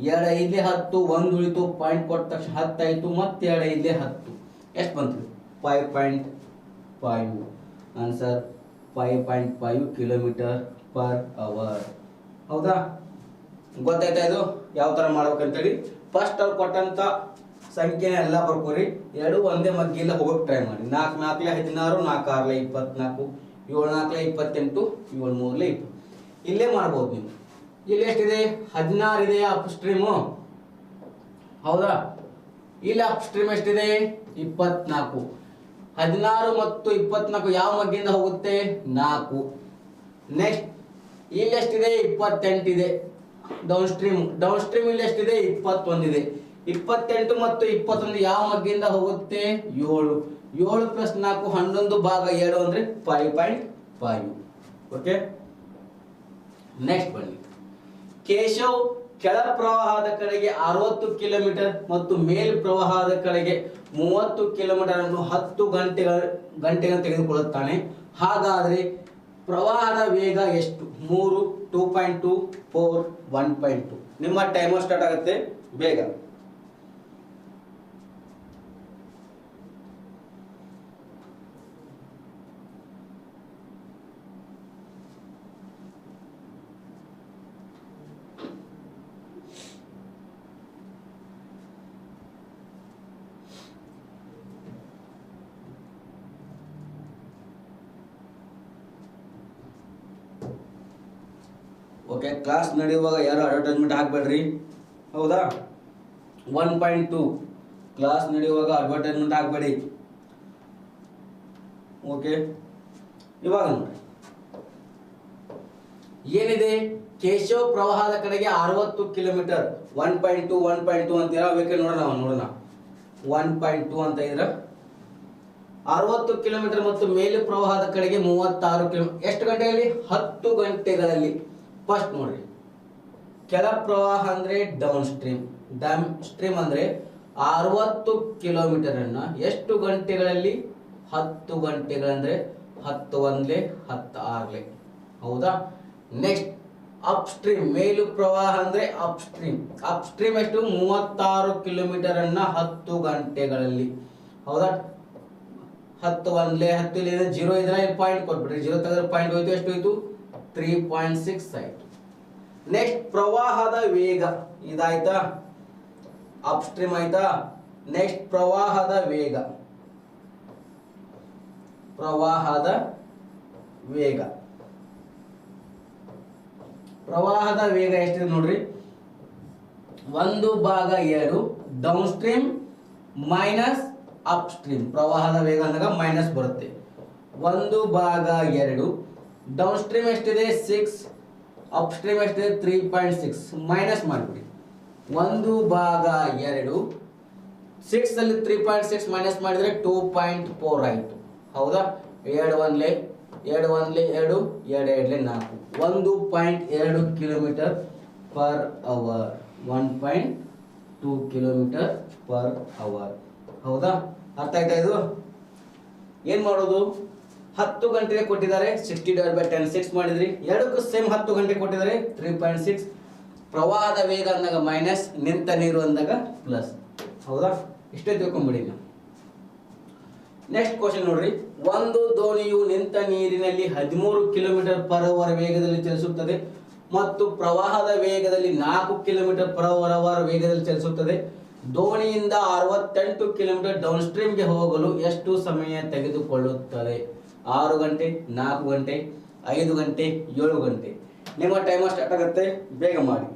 2 5 10, 1 ಉಳಿತು, ಪಾಯಿಂಟ್ ಕೊಟ್ಟ ತಕ್ಷಣ 10 ಆಯ್ತು, ಮತ್ತೆ 2 5 10. ಎಷ್ಟು ಬಂತು? 5.5. Answer 5.5 kilometre per hour. ಹೌದಾ? ಗೊತ್ತಾಯ್ತಾ ಇದು ಯಾವ ತರ ಮಾಡ್ಬೇಕಂತೇಳಿ? ಫಸ್ಟ್ ಅವ್ರು ಕೊಟ್ಟಂತ ಸಂಖ್ಯೆನ ಎಲ್ಲ ಬರ್ಕೋರಿ. 2 ಒಂದೇ ಮಗ್ಗಿಲ್ಲ ಹೋಗಕ್ಕೆ ಟ್ರೈ ಮಾಡಿ. 4 4 16, 4 6 24, 7 4 28, 7 3 20. ಇಲ್ಲೇ ಮಾಡ್ಬೋದು ನೀವು. ಇಲ್ಲಿ ಎಷ್ಟಿದೆ? 16 ಇದೆ ಅಪ್ ಸ್ಟ್ರೀಮು. ಹೌದಾ? ಇಲ್ಲಿ ಅಪ್ ಸ್ಟ್ರೀಮ್ ಎಷ್ಟಿದೆ? 24. 16 ಮತ್ತು 24 ಯಾವ ಮಗ್ಗಿಂದ ಹೋಗುತ್ತೆ? 4. ನೆಕ್ಸ್ಟ್ ಇಲ್ಲಿ ಎಷ್ಟಿದೆ? 28 ಇದೆ ಡೌನ್ ಸ್ಟ್ರೀಮ್. ಡೌನ್ ಸ್ಟ್ರೀಮ್ ಇಲ್ಲಿ ಎಷ್ಟಿದೆ? 21 ಇದೆ. 28 ಮತ್ತು 21 ಯಾವ ಮಗ್ಗಿಂದ ಹೋಗುತ್ತೆ? 7. 7 ಪ್ಲಸ್ 4 11/2 ಅಂದ್ರೆ 5.5. ಓಕೆ. ನೆಕ್ಸ್ಟ್ ಬನ್ನಿ. ಕೇಶವ್ ಕೆಳ ಪ್ರವಾಹದ ಕಡೆಗೆ 60 ಕಿಲೋಮೀಟರ್ ಮತ್ತು ಮೇಲ್ ಪ್ರವಾಹದ ಕಡೆಗೆ 30 ಕಿಲೋಮೀಟರ್ ಅನ್ನು 10 ಗಂಟೆಗಳನ್ನು ತೆಗೆದುಕೊಳ್ಳುತ್ತಾನೆ. ಹಾಗಾದ್ರೆ ಪ್ರವಾಹದ ವೇಗ ಎಷ್ಟು? 3, 2.2, 4, 1.2. ನಿಮ್ಮ ಟೈಮರ್ ಸ್ಟಾರ್ಟ್ ಆಗುತ್ತೆ, ಬೇಗ. ಓಕೆ, ಕ್ಲಾಸ್ ನಡೆಯುವಾಗ ಯಾರು ಅಡ್ವರ್ಟೈಸ್ಮೆಂಟ್ ಹಾಕಬೇಡ್ರಿ. ಹೌದಾ? 1.2 ಕ್ಲಾಸ್ ನಡೆಯುವಾಗ ಅಡ್ವರ್ಟೈಸ್ಮೆಂಟ್ ಹಾಕಬೇಡಿ. ಓಕೆ, ಇವಾಗ ನೋಡಿ ಏನಿದೆ? ಕೇಶವ್ ಪ್ರವಾಹದ ಕಡೆಗೆ 60 ಕಿಲೋಮೀಟರ್. 1.2 1.2 ಅಂತೀರಾ? ಬೇಕೆ ನೋಡೋಣ. 1.2 ಅಂತ ಇದ್ರ 60 ಕಿಲೋಮೀಟರ್ ಮತ್ತು ಮೇಲು ಪ್ರವಾಹದ ಕಡೆಗೆ 36 ಕಿಲೋಮೀಟರ್. ಎಷ್ಟು ಗಂಟೆಯಲ್ಲಿ? 10 ಗಂಟೆಗಳಲ್ಲಿ. ಫಸ್ಟ್ ನೋಡ್ರಿ, ಕೆಳ ಪ್ರವಾಹ ಅಂದ್ರೆ ಡೌನ್ ಸ್ಟ್ರೀಮ್. ಡೌನ್ ಸ್ಟ್ರೀಮ್ ಅಂದ್ರೆ 60 ಕಿಲೋಮೀಟರ್ ಅನ್ನ ಎಷ್ಟು ಗಂಟೆಗಳಲ್ಲಿ? 10 ಗಂಟೆಗಳಂದ್ರೆ 10 1 10 6. ಹೌದಾ? ನೆಕ್ಸ್ಟ್ ಅಪ್ ಸ್ಟ್ರೀಮ್, ಮೇಲು ಪ್ರವಾಹ ಅಂದ್ರೆ ಅಪ್ ಸ್ಟ್ರೀಮ್. ಅಪ್ ಸ್ಟ್ರೀಮ್ ಎಷ್ಟು? 36 ಕಿಲೋಮೀಟರ್ ಅನ್ನ 10 ಗಂಟೆಗಳಲ್ಲಿ. ಹೌದಾ? 10 1 10 ಇಲ್ಲಿ 0 ಇದ್ರೆ ಪಾಯಿಂಟ್ ಕೊಟ್ಬಿಡ್ರಿ. 0 ತೆಗೆದ್ರೆ ಪಾಯಿಂಟ್ ಹೋಯ್ತು. ಎಷ್ಟು ಹೋಯ್ತು? 3.6 ಆಯ್ತು. ನೆಕ್ಸ್ಟ್ ಪ್ರವಾಹದ ವೇಗ ಇದಾಯ್ತಾ? ಅಪ್ ಸ್ಟ್ರೀಮ್ ಆಯ್ತಾ? ನೆಕ್ಸ್ಟ್ ಪ್ರವಾಹದ ವೇಗ. ಪ್ರವಾಹದ ವೇಗ ಎಷ್ಟಿದೆ ನೋಡ್ರಿ? 1/2 downstream minus upstream. ಪ್ರವಾಹದ ವೇಗ ಅಂದಾಗ ಮೈನಸ್ ಬರುತ್ತೆ. 1/2 ಡೌನ್ ಸ್ಟ್ರೀಮ್ ಎಷ್ಟಿದೆ? 6. ಅಪ್ ಸ್ಟ್ರೀಮ್ ಎಷ್ಟಿದೆ? 3.6. ಮೈನಸ್ ಮಾಡಿಬಿಡಿ. 1/2 6 ಅಲ್ಲಿ 3.6 ಮೈನಸ್ ಮಾಡಿದ್ರೆ 2.4 ಆಯ್ತು. ಹೌದಾ? 2 1 2 1 2 2 4. 1.2 kilometre per hour. 1.2 kilometre per hour. ಹೌದಾ? ಅರ್ಥ ಆಯ್ತಾ ಇದು? ಏನ್ ಮಾಡೋದು? 10 ಗಂಟೆಗೆ ಕೊಟ್ಟಿದ್ದಾರೆ, 60/10 6 ಮಾಡಿದ್ರಿ. ಎರಡಕ್ಕೂ ಸೇಮ್ 10 ಗಂಟೆ ಕೊಟ್ಟಿದ್ದಾರೆ, 3.6. ಪ್ರವಾಹದ ವೇಗ ಅಂದಾಗ ಮೈನಸ್, ನಿಂತ ನೀರು ಅಂದಾಗ ಪ್ಲಸ್. ಹೌದಾ? ಇಷ್ಟೇ ತಿಳ್ಕೊಂಬಿಡಿ ನಾವು. ನೆಕ್ಸ್ಟ್ ಕ್ವಶನ್ ನೋಡ್ರಿ. ಒಂದು ದೋಣಿಯು ನಿಂತ ನೀರಿನಲ್ಲಿ 13 ಕಿಲೋಮೀಟರ್ ಪರ್ ಅವರ್ ವೇಗದಲ್ಲಿ ಚಲಿಸುತ್ತದೆ ಮತ್ತು ಪ್ರವಾಹದ ವೇಗದಲ್ಲಿ 4 ಕಿಲೋಮೀಟರ್ ಪರ್ ಅವರ್ ವೇಗದಲ್ಲಿ ಚಲಿಸುತ್ತದೆ. ದೋಣಿಯಿಂದ 68 ಕಿಲೋಮೀಟರ್ ಡೌನ್ ಸ್ಟ್ರೀಮ್ಗೆ ಹೋಗಲು ಎಷ್ಟು ಸಮಯ ತೆಗೆದುಕೊಳ್ಳುತ್ತದೆ? 6 ಗಂಟೆ, 4 ಗಂಟೆ, 5 ಗಂಟೆ, 7 ಗಂಟೆ. ನಿಮ್ಮ ಟೈಮ್ ಸ್ಟಾರ್ಟ್ ಆಗುತ್ತೆ, ಬೇಗ ಮಾಡಿ.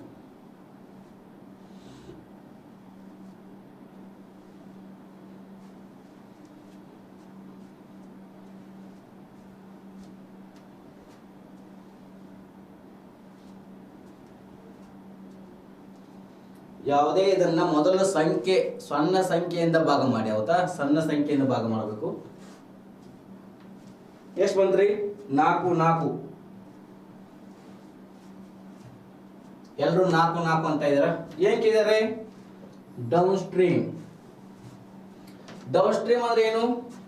ಯಾವುದೇ ಇದನ್ನ ಮೊದಲ ಸಂಖ್ಯೆ ಸಣ್ಣ ಸಂಖ್ಯೆಯಿಂದ ಭಾಗ ಮಾಡಿ. ಹೌದಾ, ಸಣ್ಣ ಸಂಖ್ಯೆಯಿಂದ ಭಾಗ ಮಾಡಬೇಕು. ಎಷ್ಟು ಬಂದ್ರಿ? 4 4. ಎಲ್ಲರೂ 4 4 ಅಂತ ಇದಾರ. ಏನ್ ಕೇಳಿದಾರೆ? Downstream. ಡೌನ್ ಸ್ಟ್ರೀಮ್ ಅಂದ್ರೆ ಏನು?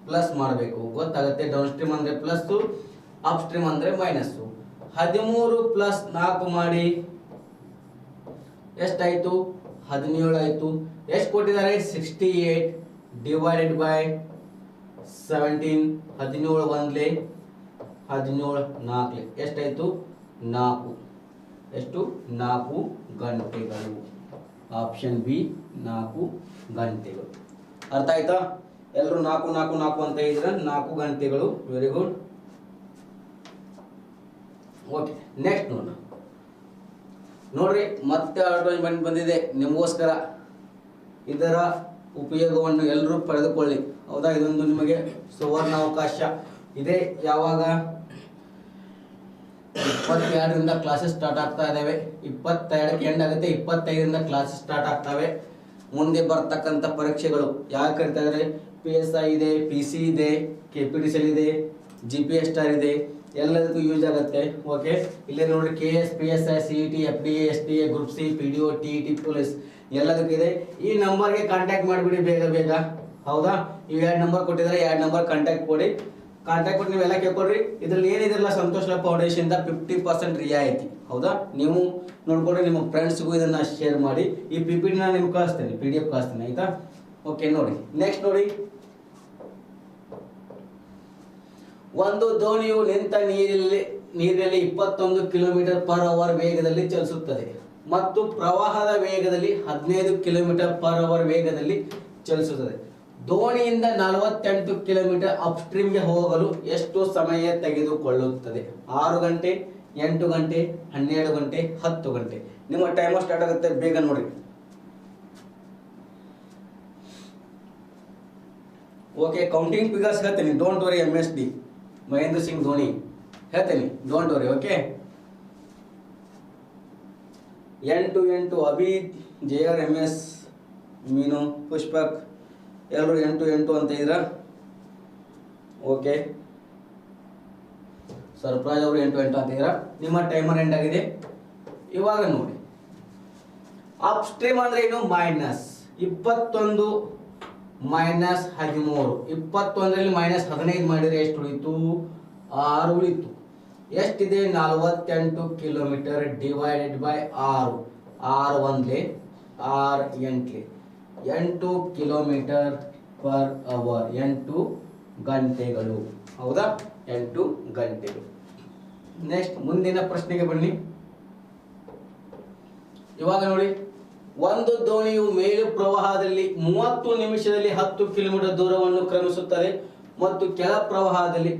ಪ್ಲಸ್ ಮಾಡಬೇಕು, ಗೊತ್ತಾಗುತ್ತೆ. ಡೌನ್ ಸ್ಟ್ರೀಮ್ ಅಂದ್ರೆ ಪ್ಲಸ್, ಅಪ್ ಸ್ಟ್ರೀಮ್ ಅಂದ್ರೆ ಮೈನಸ್. 13 ಪ್ಲಸ್ 4 ಮಾಡಿ ಎಷ್ಟಾಯ್ತು? 17 ಆಯ್ತು. ಎಷ್ಟು ಕೊಟ್ಟಿದ್ದಾರೆ? 68 ಡಿವೈಡೆಡ್ ಬೈ 17. 17 ಒಂದ್ಲೆ 17 4 ಎಷ್ಟಾಯ್ತು? 4. ಎಷ್ಟು? 4 ಗಂಟೆಗಳು. ಆಪ್ಷನ್ ಬಿ 4 ಗಂಟೆಗಳು. ಅರ್ಥ ಆಯ್ತಾ? ಎಲ್ಲರೂ 4 4 4 ಅಂತ ಇದ್ರೆ 4 ಗಂಟೆಗಳು. Very good. ಓಕೆ, ನೆಕ್ಸ್ಟ್ ನೋಡ್ರಿ, ಮತ್ತೆ ಅಡ್ವರ್ಟೈಸ್ಮೆಂಟ್ ಬಂದಿದೆ ನಿಮಗೋಸ್ಕರ. ಇದರ ಉಪಯೋಗವನ್ನು ಎಲ್ಲರೂ ಪಡೆದುಕೊಳ್ಳಿ. ಹೌದಾ, ಇದೊಂದು ನಿಮಗೆ ಸುವರ್ಣ ಅವಕಾಶ ಇದೆ. ಯಾವಾಗ? 22ರಿಂದ ಕ್ಲಾಸಸ್ ಸ್ಟಾರ್ಟ್ ಆಗ್ತಾ ಇದಾವೆ. 22ಕ್ಕೆ ಎಂಡ್ ಆಗುತ್ತೆ. 25ರಿಂದ ಕ್ಲಾಸಸ್ ಸ್ಟಾರ್ಟ್ ಆಗ್ತವೆ. ಮುಂದೆ ಬರ್ತಕ್ಕಂಥ ಪರೀಕ್ಷೆಗಳು ಯಾಕೆ ಕರಿತಾ ಇದ್ದಾರೆ? PSI ಇದೆ, PC ಇದೆ, KPTCL ಇದೆ, GPSR ಇದೆ. ಎಲ್ಲದಕ್ಕೂ ಯೂಸ್ ಆಗುತ್ತೆ. ಓಕೆ, ಇಲ್ಲಿ ನೋಡಿ KS, PSI, CET, FDA, STA, group C, PDO, TET, police ಎಲ್ಲದಕ್ಕೂ ಇದೆ. ಈ ನಂಬರ್ಗೆ ಕಾಂಟ್ಯಾಕ್ಟ್ ಮಾಡಿಬಿಡಿ ಬೇಗ ಬೇಗ. ಹೌದಾ, ಇವು 2 ನಂಬರ್ ಕೊಟ್ಟಿದ್ದಾರೆ, 2 ನಂಬರ್ ಕಾಂಟ್ಯಾಕ್ಟ್ ಕೊಡಿ. ಕಾಂಟ್ಯಾಕ್ಟ್ ಕೊಟ್ಟು ನೀವೆಲ್ಲ ಕೇಳ್ಕೊಡ್ರಿ. ಇದ್ರಲ್ಲಿ ಏನಿದಿರಲ್ಲ ಸಂತೋಷ್ ಲಾಡ್ ಫೌಂಡೇಶನ್ 50% ರಿಯಾಯಿತಿ. ಹೌದಾ, ನೀವು ನೋಡ್ಕೊಡ್ರಿ, ನಿಮ್ಮ ಫ್ರೆಂಡ್ಸ್ಗೂ ಇದನ್ನ ಶೇರ್ ಮಾಡಿ. ಈ PPT ನಾನು ನಿಮ್ಗೆ ಕಳಿಸ್ತೇನೆ, PDF ಕಳಿಸ್ತೇನೆ. ಆಯ್ತಾ? ಓಕೆ, ನೋಡಿ ನೆಕ್ಸ್ಟ್ ನೋಡಿ. ಒಂದು ದೋಣಿಯು ನಿಂತ ನೀರಿನಲ್ಲಿ 21 km/h ವೇಗದಲ್ಲಿ ಚಲಿಸುತ್ತದೆ ಮತ್ತು ಪ್ರವಾಹದ ವೇಗದಲ್ಲಿ 15 km/h ವೇಗದಲ್ಲಿ ಚಲಿಸುತ್ತದೆ. ದೋಣಿಯಿಂದ 48 km ಅಪ್ಸ್ಟ್ರೀಮ್ಗೆ ಹೋಗಲು ಎಷ್ಟು ಸಮಯ ತೆಗೆದುಕೊಳ್ಳುತ್ತದೆ? 6 ಗಂಟೆ, 8 ಗಂಟೆ, 12 ಗಂಟೆ, 10 ಗಂಟೆ. ನಿಮ್ಮ ಟೈಮ್ ಸ್ಟಾರ್ಟ್ ಆಗುತ್ತೆ, ಬೇಗ ನೋಡಿ. ಓಕೆ, ಕೌಂಟಿಂಗ್ ಫಿಗರ್ಸ್ ಹೇಳ್ತೀನಿ. Don't worry. MSD Mahendra Singh Dhoni ಹೇಳ್ತೀನಿ, ಡೋಂಟ್ ವರಿ. ಓಕೆ, 8 8 ಅಭಿ, JR, MS, ಮೀನು, ಪುಷ್ಪಕ್ ಎಲ್ಲರೂ 8 8 ಅಂತ ಇದ್ರ. ಓಕೆ, ಸರ್ಪ್ರೈಸ್ ಅವರು 8 8 ಅಂತ ಇದ್ರ. ನಿಮ್ಮ ಟೈಮರ್ ಎಂಡ್ ಆಗಿದೆ. ಇವಾಗ ನೋಡಿ, ಅಪ್ ಸ್ಟ್ರೀಮ್ ಅಂದ್ರೆ ಏನು? Minus 21 minus 13. 21ರಲ್ಲಿ ಮೈನಸ್ 15 ಮಾಡಿದ್ರೆ ಎಷ್ಟು ಉಳಿತು? 6 ಉಳಿತು. ಎಷ್ಟಿದೆ? 48 km ಡಿವೈಡೆಡ್ ಬೈ 6. 6 ಒಂದ್ಲೆ 6 ಎಂಟ್ಲೆ 8 km/h. 8 ಗಂಟೆಗಳು. ಹೌದಾ, 8 ಗಂಟೆಗಳು. ನೆಕ್ಸ್ಟ್ ಮುಂದಿನ ಪ್ರಶ್ನೆಗೆ ಬನ್ನಿ. ಇವಾಗ ನೋಡಿ, ಒಂದು ದೋಣಿಯು ಮೇಲು ಪ್ರವಾಹದಲ್ಲಿ 30 ನಿಮಿಷದಲ್ಲಿ 10 km ದೂರವನ್ನು ಕ್ರಮಿಸುತ್ತದೆ ಮತ್ತು ಕೆಳ ಪ್ರವಾಹದಲ್ಲಿ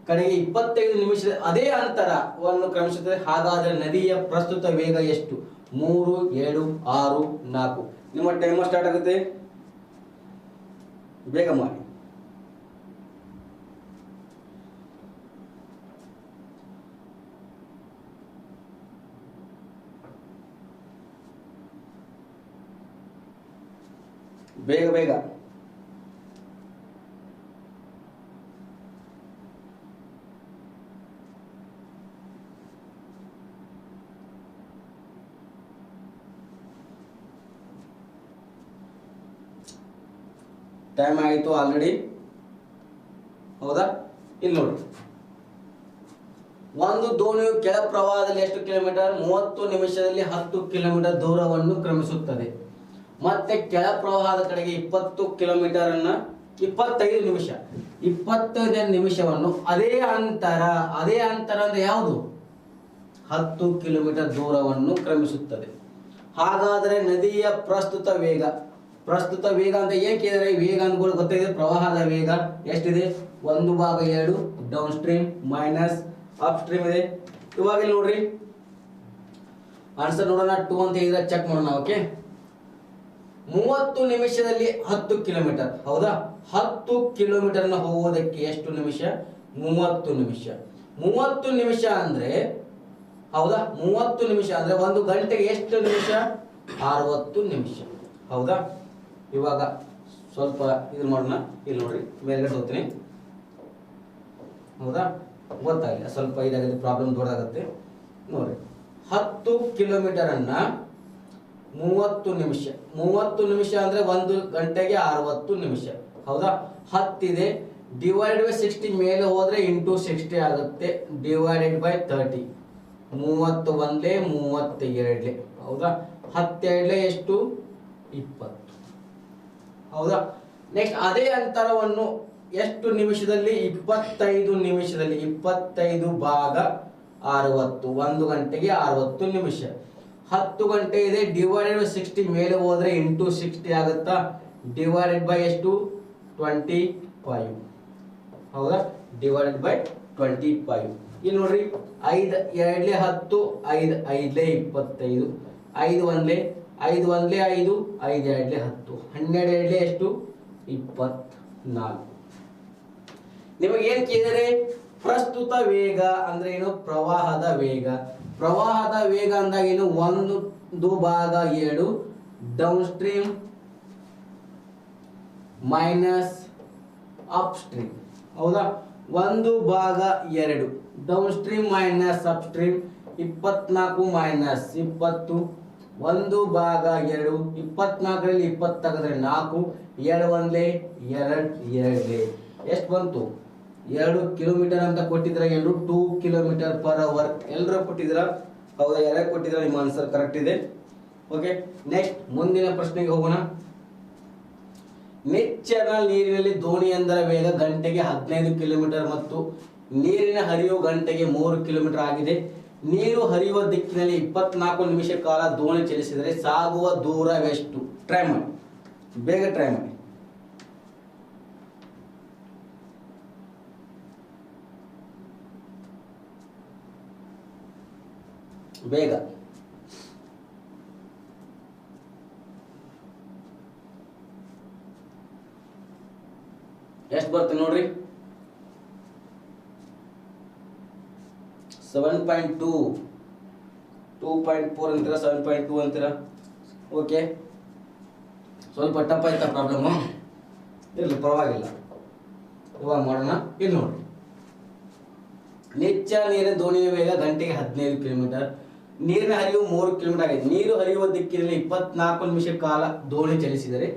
ಕಡೆಗೆ 25 ನಿಮಿಷದ ಅದೇ ಅಂತರವನ್ನು ಕ್ರಮಿಸುತ್ತದೆ. ಹಾಗಾದರೆ ನದಿಯ ಪ್ರಸ್ತುತ ವೇಗ ಎಷ್ಟು? 3 7 6 4. ನಿಮ್ಮ ಟೈಮ್ ಸ್ಟಾರ್ಟ್ ಆಗುತ್ತೆ, ಬೇಗ ಮಾಡಿ. ಬೇಗ ಬೇಗ. ಟೈಮ್ ಆಯಿತು ಆಲ್ರೆಡಿ. ಹೌದಾ, ಇಲ್ಲಿ ನೋಡಿ, ಒಂದು ದೋಣಿಯು ಕೆಳ ಪ್ರವಾಹದಲ್ಲಿ ಎಷ್ಟು ಕಿಲೋಮೀಟರ್? 30 ನಿಮಿಷದಲ್ಲಿ 10 km ದೂರವನ್ನು ಕ್ರಮಿಸುತ್ತದೆ. ಮತ್ತೆ ಕೆಳ ಪ್ರವಾಹದ ಕಡೆಗೆ 20 km 25 ನಿಮಿಷ 25 ನಿಮಿಷವನ್ನು ಅದೇ ಅಂತರ ಅಂದ್ರೆ ಯಾವುದು? 10 km ದೂರವನ್ನು ಕ್ರಮಿಸುತ್ತದೆ. ಹಾಗಾದರೆ ನದಿಯ ಪ್ರಸ್ತುತ ವೇಗ ಅಂತ ಏನ್ ಕೇಳಿದ್ರೆ, ವೇಗ ಅನ್ಗಳು ಗೊತ್ತಿದೆ. ಪ್ರವಾಹದ ವೇಗ ಎಷ್ಟಿದೆ? 1/2 downstream minus up stream ಇದೆ. ಇವಾಗ ನೋಡ್ರಿ, ಆನ್ಸರ್ ನೋಡೋಣ. 2 ಅಂತ ಹೇಳಿದ್ರೆ ಚೆಕ್ ಮಾಡೋಣ. ಓಕೆ, 30 ನಿಮಿಷದಲ್ಲಿ 10 ಕಿಲೋಮೀಟರ್. ಹೌದಾ, 10 ಕಿಲೋಮೀಟರ್ ಹೋಗೋದಕ್ಕೆ ಎಷ್ಟು ನಿಮಿಷ? 30 ನಿಮಿಷ. 30 ನಿಮಿಷ ಅಂದ್ರೆ, ಹೌದಾ, 30 ನಿಮಿಷ ಅಂದ್ರೆ 1 ಗಂಟೆಗೆ ಎಷ್ಟು ನಿಮಿಷ? 60 ನಿಮಿಷ. ಹೌದಾ, ಇವಾಗ ಸ್ವಲ್ಪ ಇದು ಮಾಡೋಣ. ಇಲ್ಲಿ ನೋಡ್ರಿ, ಮೇಲ್ಗಡೆ ಹೋಗ್ತೀನಿ. ಹೌದಾ, ಗೊತ್ತಾಗಿಲ್ಲ, ಸ್ವಲ್ಪ ಇದಾಗುತ್ತೆ, ಪ್ರಾಬ್ಲಮ್ ದೊಡ್ಡದಾಗುತ್ತೆ ನೋಡ್ರಿ. 10 ಕಿಲೋಮೀಟರ್ ಅನ್ನ 30 ನಿಮಿಷ. 30 ನಿಮಿಷ ಅಂದ್ರೆ 1 ಗಂಟೆಗೆ 60 ನಿಮಿಷ. ಹೌದಾ, 10 ಇದೆ, ಡಿವೈಡೆಡ್ ಬೈ 60 ಮೇಲೆ ಹೋದ್ರೆ ಇಂಟು 60 ಆಗುತ್ತೆ, ಡಿವೈಡೆಡ್ ಬೈ 30. 31 32. ಹೌದಾ, 12 ಎಷ್ಟು? 20. ಹೌದಾ, ನೆಕ್ಸ್ಟ್ ಅದೇ ಅಂತರವನ್ನು ಎಷ್ಟು ನಿಮಿಷದಲ್ಲಿ? 25 ನಿಮಿಷದಲ್ಲಿ. 25 ಭಾಗ 60, 1 ಗಂಟೆಗೆ 60 ನಿಮಿಷ. 10 ಗಂಟೆ ಇದೆ, ಡಿವೈಡೆಡ್ ಬೈ 60 ಮೇಲೆ ಹೋದ್ರೆ ಇಂಟು 60 ಆಗುತ್ತಾ, ಡಿವೈಡೆಡ್ ಬೈ ಎಷ್ಟು? 25. ಹೌದಾ, ಡಿವೈಡೆಡ್ ಬೈ 25. ಇಲ್ಲಿ ನೋಡ್ರಿ, 5 2 10, 5 5 25, 5 1 5 1 5, 5 2 10, 12 2 ಎಷ್ಟು? 24. ನಿಮಗೆ ಏನ್ ಕೇಳಿದರೆ ಪ್ರಸ್ತುತ ವೇಗ ಅಂದ್ರೆ ಏನು? ಪ್ರವಾಹದ ವೇಗ. ಪ್ರವಾಹದ ವೇಗ ಅಂದಾಗ ಏನು? 1 ಭಾಗ 7 down stream minus upstream. ಹೌದಾ, 1 ಭಾಗ 2 down stream minus upstream. 24 minus 20, 1 ಭಾಗ 2. 24ರಲ್ಲಿ 20 ತೆಗೆದ್ರೆ 4, 7 1 2 ಎಷ್ಟು ಬಂತು? 2 ಕಿಲೋಮೀಟರ್ ಅಂತ ಕೊಟ್ಟಿದ್ರ ಎಲ್ಲರೂ. 2 ಕಿಲೋಮೀಟರ್ ಪರ್ ಅವರ್ ಎಲ್ಲರೂ ಕೊಟ್ಟಿದ್ರ. ಹೌದಾ, ಯಾರ್ಯಾರು ಕೊಟ್ಟಿದ್ರ? ನಿಮ್ಮ ಆನ್ಸರ್ ಕರೆಕ್ಟ್ ಇದೆ. ಓಕೆ, ನೆಕ್ಸ್ಟ್ ಮುಂದಿನ ಪ್ರಶ್ನೆಗೆ ಹೋಗೋಣ. ನಿಚ್ಚಳ ನೀರಿನಲ್ಲಿ ದೋಣಿಯೊಂದರ ವೇಗ ಗಂಟೆಗೆ 15 ಕಿಲೋಮೀಟರ್ ಮತ್ತು ನೀರಿನ ಹರಿವು ಗಂಟೆಗೆ 3 ಕಿಲೋಮೀಟರ್ ಆಗಿದೆ. ನೀರು ಹರಿಯುವ ದಿಕ್ಕಿನಲ್ಲಿ 24 ನಿಮಿಷ ಕಾಲ ದೋಣಿ ಚಲಿಸಿದರೆ ಸಾಗುವ ದೂರವೆಷ್ಟು? ಟ್ರೈ ಮಾಡಿ, ಬೇಗ ಟ್ರೈ ಮಾಡಿ. ಬೇಗ. ಎಷ್ಟು ಬರುತ್ತೆ ನೋಡ್ರಿ? 7.2, 2.4 ಅಂತೀರಾ, 7.2 ಅಂತೀರಾ. ಓಕೆ, ಸ್ವಲ್ಪ ಟಫ್ ಆಯ್ತಾ ಪ್ರಾಬ್ಲಮ್? ಇರಲಿ, ಪರವಾಗಿಲ್ಲ. ಇವಾಗ ಮಾಡೋಣ. ಇಲ್ಲಿ ನೋಡ್ರಿ, ನಿಚ್ಚಳ ನೀರಿನ ದೋಣಿಯ ವೇಗ ಗಂಟೆಗೆ 15 ಕಿಲೋಮೀಟರ್, ನೀರಿನ ಹರಿವು 3 ಕಿಲೋಮೀಟರ್ ಆಗಿದೆ. ನೀರು ಹರಿಯುವ ದಿಕ್ಕಿನಲ್ಲಿ 24 ನಿಮಿಷ ಕಾಲ ದೋಣಿ ಚಲಿಸಿದರೆ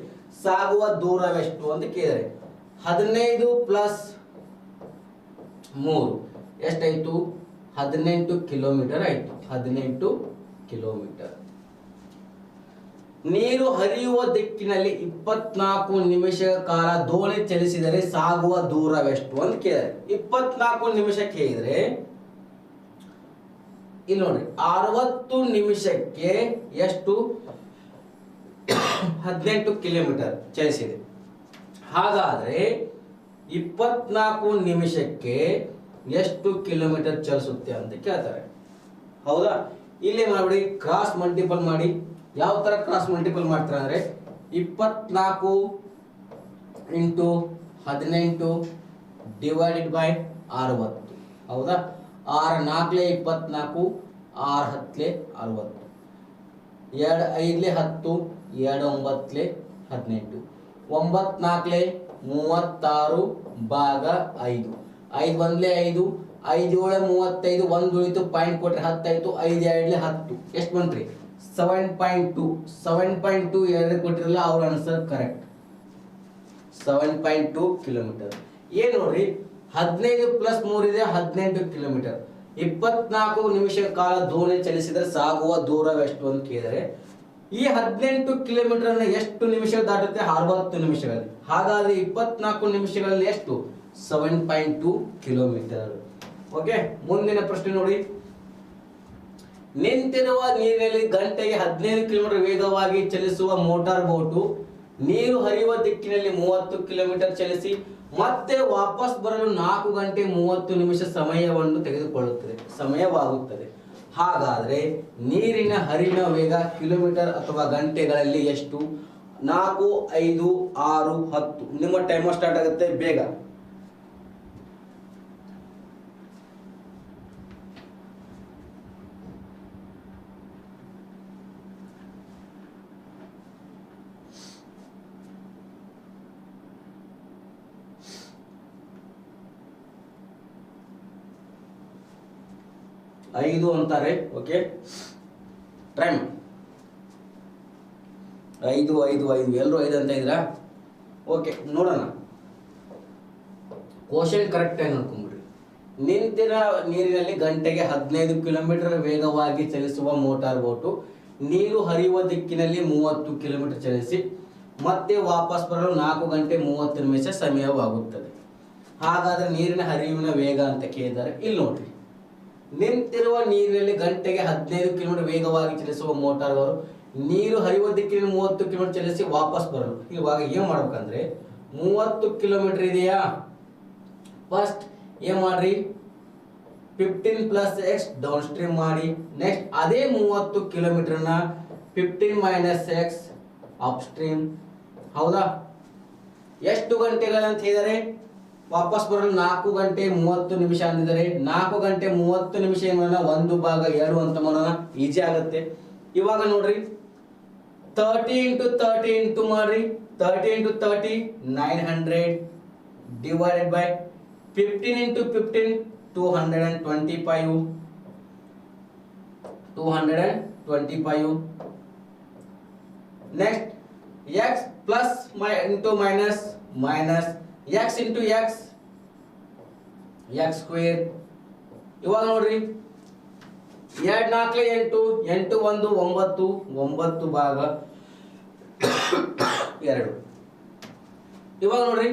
ಸಾಗುವ ದೂರವೆಷ್ಟು ಅಂತ ಕೇಳಿದರೆ 15 ಪ್ಲಸ್ 3 ಎಷ್ಟಾಯ್ತು? 18 ಕಿಲೋಮೀಟರ್ ಆಯ್ತು. 18 ಕಿಲೋಮೀಟರ್. ನೀರು ಹರಿಯುವ ದಿಕ್ಕಿನಲ್ಲಿ 24 ನಿಮಿಷ ಕಾಲ ದೋಣಿ ಚಲಿಸಿದರೆ ಸಾಗುವ ದೂರವೆಷ್ಟು ಅಂತ ಕೇಳಿದರೆ 24 ನಿಮಿಷ ಕೇಳಿದ್ರೆ ಇಲ್ಲಿ ನೋಡ್ರಿ, 60 ನಿಮಿಷಕ್ಕೆ ಎಷ್ಟು? 18 ಕಿಲೋಮೀಟರ್ ಚಲಿಸಿದೆ. ಹಾಗಾದ್ರೆ 24 ನಿಮಿಷಕ್ಕೆ ಎಷ್ಟು ಕಿಲೋಮೀಟರ್ ಚಲಿಸುತ್ತೆ ಅಂತ ಕೇಳ್ತಾರೆ. ಹೌದಾ, ಇಲ್ಲಿ ಮಾಡ್ಬಿಡಿ, ಕ್ರಾಸ್ ಮಲ್ಟಿಪಲ್ ಮಾಡಿ. ಯಾವ ತರ ಕ್ರಾಸ್ ಮಲ್ಟಿಪಲ್ ಮಾಡ್ತಾರೆ ಅಂದ್ರೆ 24 ಇಂಟು 18 ಡಿವೈಡೆಡ್ ಬೈ 60. ಹೌದಾ, 6 4 24, 6 10 60, 2 5 10, 2 9 18, 9 4 36 ಭಾಗ 5, 5 1 5, 5 7 35, 1 ಉಳಿತು, ಪಾಯಿಂಟ್ ಕೊಟ್ರೆ 10 ಆಯ್ತು, 5 2 10 ಎಷ್ಟು ಬಂತ್ರಿ? 7.2. 7.2 ಎರಡು ಕೊಟ್ಟಿರಲ್ಲ, ಅವ್ರ ಆನ್ಸರ್ ಕರೆಕ್ಟ್. 7.2 ಕಿಲೋಮೀಟರ್. ಏನ್ ನೋಡ್ರಿ, 15 ಪ್ಲಸ್ 3 ಇದೆ, 18 ಕಿಲೋಮೀಟರ್. 24 ನಿಮಿಷ ಕಾಲ ದೋಣಿ ಚಲಿಸಿದರೆ ಸಾಗುವ ದೂರವೆಷ್ಟು ಅಂತ ಕೇಳಿದರೆ ಈ 18 ಕಿಲೋಮೀಟರ್ ಅನ್ನು ಎಷ್ಟು ನಿಮಿಷ ದಾಟುತ್ತೆ? 60 ನಿಮಿಷಗಳಲ್ಲಿ. ಹಾಗಾದ್ರೆ 24 ನಿಮಿಷಗಳಲ್ಲಿ ಎಷ್ಟು? 7.2 ಕಿಲೋಮೀಟರ್. ಓಕೆ, ಮುಂದಿನ ಪ್ರಶ್ನೆ ನೋಡಿ. ನಿಂತಿರುವ ನೀರಿನಲ್ಲಿ ಗಂಟೆಗೆ 15 ಕಿಲೋಮೀಟರ್ ವೇಗವಾಗಿ ಚಲಿಸುವ ಮೋಟಾರ್ ಬೋಟು ನೀರು ಹರಿಯುವ ದಿಕ್ಕಿನಲ್ಲಿ 30 ಕಿಲೋಮೀಟರ್ ಚಲಿಸಿ ಮತ್ತೆ ವಾಪಸ್ ಬರಲು 4 ಗಂಟೆ 30 ನಿಮಿಷ ಸಮಯವನ್ನು ತೆಗೆದುಕೊಳ್ಳುತ್ತದೆ, ಸಮಯವಾಗುತ್ತದೆ. ಹಾಗಾದ್ರೆ ನೀರಿನ ಹರಿವಿನ ವೇಗ ಕಿಲೋಮೀಟರ್ ಅಥವಾ ಗಂಟೆಗಳಲ್ಲಿ ಎಷ್ಟು? 4, 5, 6, 10. ನಿಮ್ಮ ಟೈಮರ್ ಸ್ಟಾರ್ಟ್ ಆಗುತ್ತೆ, ಬೇಗ. ಐದು ಅಂತಾರೆ. ಓಕೆ, ಟೈಮ್ 5, 5, 5 ಎಲ್ಲರೂ 5 ಅಂತ ಇದ್ದೀರಾ? ಓಕೆ, ನೋಡೋಣ. ಕ್ವಶನ್ ಕರೆಕ್ಟ್ ಆಗಿ ನೋಡ್ಕೊಂಡ್ಬಿಡ್ರಿ. ನಿಂತಿರೋ ನೀರಿನಲ್ಲಿ ಗಂಟೆಗೆ 15 ಕಿಲೋಮೀಟರ್ ವೇಗವಾಗಿ ಚಲಿಸುವ ಮೋಟಾರ್ ಬೋಟು ನೀರು ಹರಿಯುವ ದಿಕ್ಕಿನಲ್ಲಿ 30 ಕಿಲೋಮೀಟರ್ ಚಲಿಸಿ ಮತ್ತೆ ವಾಪಸ್ ಬರಲು 4 ಗಂಟೆ 30 ನಿಮಿಷ ಸಮಯವಾಗುತ್ತದೆ. ಹಾಗಾದ್ರೆ ನೀರಿನ ಹರಿವಿನ ವೇಗ ಅಂತ ಕೇಳಿದ್ದಾರೆ. ಇಲ್ಲಿ ನೋಡ್ರಿ, ನಿಂತಿರುವ ನೀರಿನಲ್ಲಿ ಗಂಟೆಗೆ 15 ಕಿಲೋಮೀಟರ್ ವೇಗವಾಗಿ ಚಲಿಸುವ ಮೋಟಾರ್ ಬೋಟ್ ನೀರು ಹರಿಯುವ ದಿಕ್ಕಿನಲ್ಲಿ 30 ಕಿಲೋಮೀಟರ್ ಚಲಿಸಿ ವಾಪಸ್ ಬರಲು. ಇವಾಗ ಏನ್ ಮಾಡ್ಬೇಕಂದ್ರೆ 30 ಕಿಲೋಮೀಟರ್ ಇದೆಯಾ, ಫಸ್ಟ್ ಏನ್ ಮಾಡ್ರಿ 15 ಪ್ಲಸ್ ಎಕ್ಸ್ ಡೌನ್ ಸ್ಟ್ರೀಮ್ ಮಾಡಿ. ನೆಕ್ಸ್ಟ್ ಅದೇ 30 ಕಿಲೋಮೀಟರ್ನ 15 ಮೈನಸ್ ಎಕ್ಸ್ ಅಪ್ ಸ್ಟ್ರೀಮ್. ಹೌದಾ? ಎಷ್ಟು ಗಂಟೆಗಳಂತ ಹೇಳಿದರೆ ವಾಪಸ್ ಬರಲು 4 ಗಂಟೆ 30 ನಿಮಿಷ ಅಂದಿದ್ದಾರೆ. 4 ಗಂಟೆ 30 ನಿಮಿಷ ಏನು ಮಾಡೋಣ, 1/2 ಅಂತ ಮಾಡೋಣ, ಈಜಿ ಆಗುತ್ತೆ. ಇವಾಗ ನೋಡ್ರಿ 30 ಇಂಟು 30 ಇಂಟು ಮಾಡ್ರಿ, 30 into 30 900 divided by 15 into 15 225 next x plus into minus minus x into x square. ಇವಾಗ ನೋಡ್ರಿ 2 4 8 8 1 9 9 ಭಾಗ 2. ಇವಾಗ ನೋಡ್ರಿ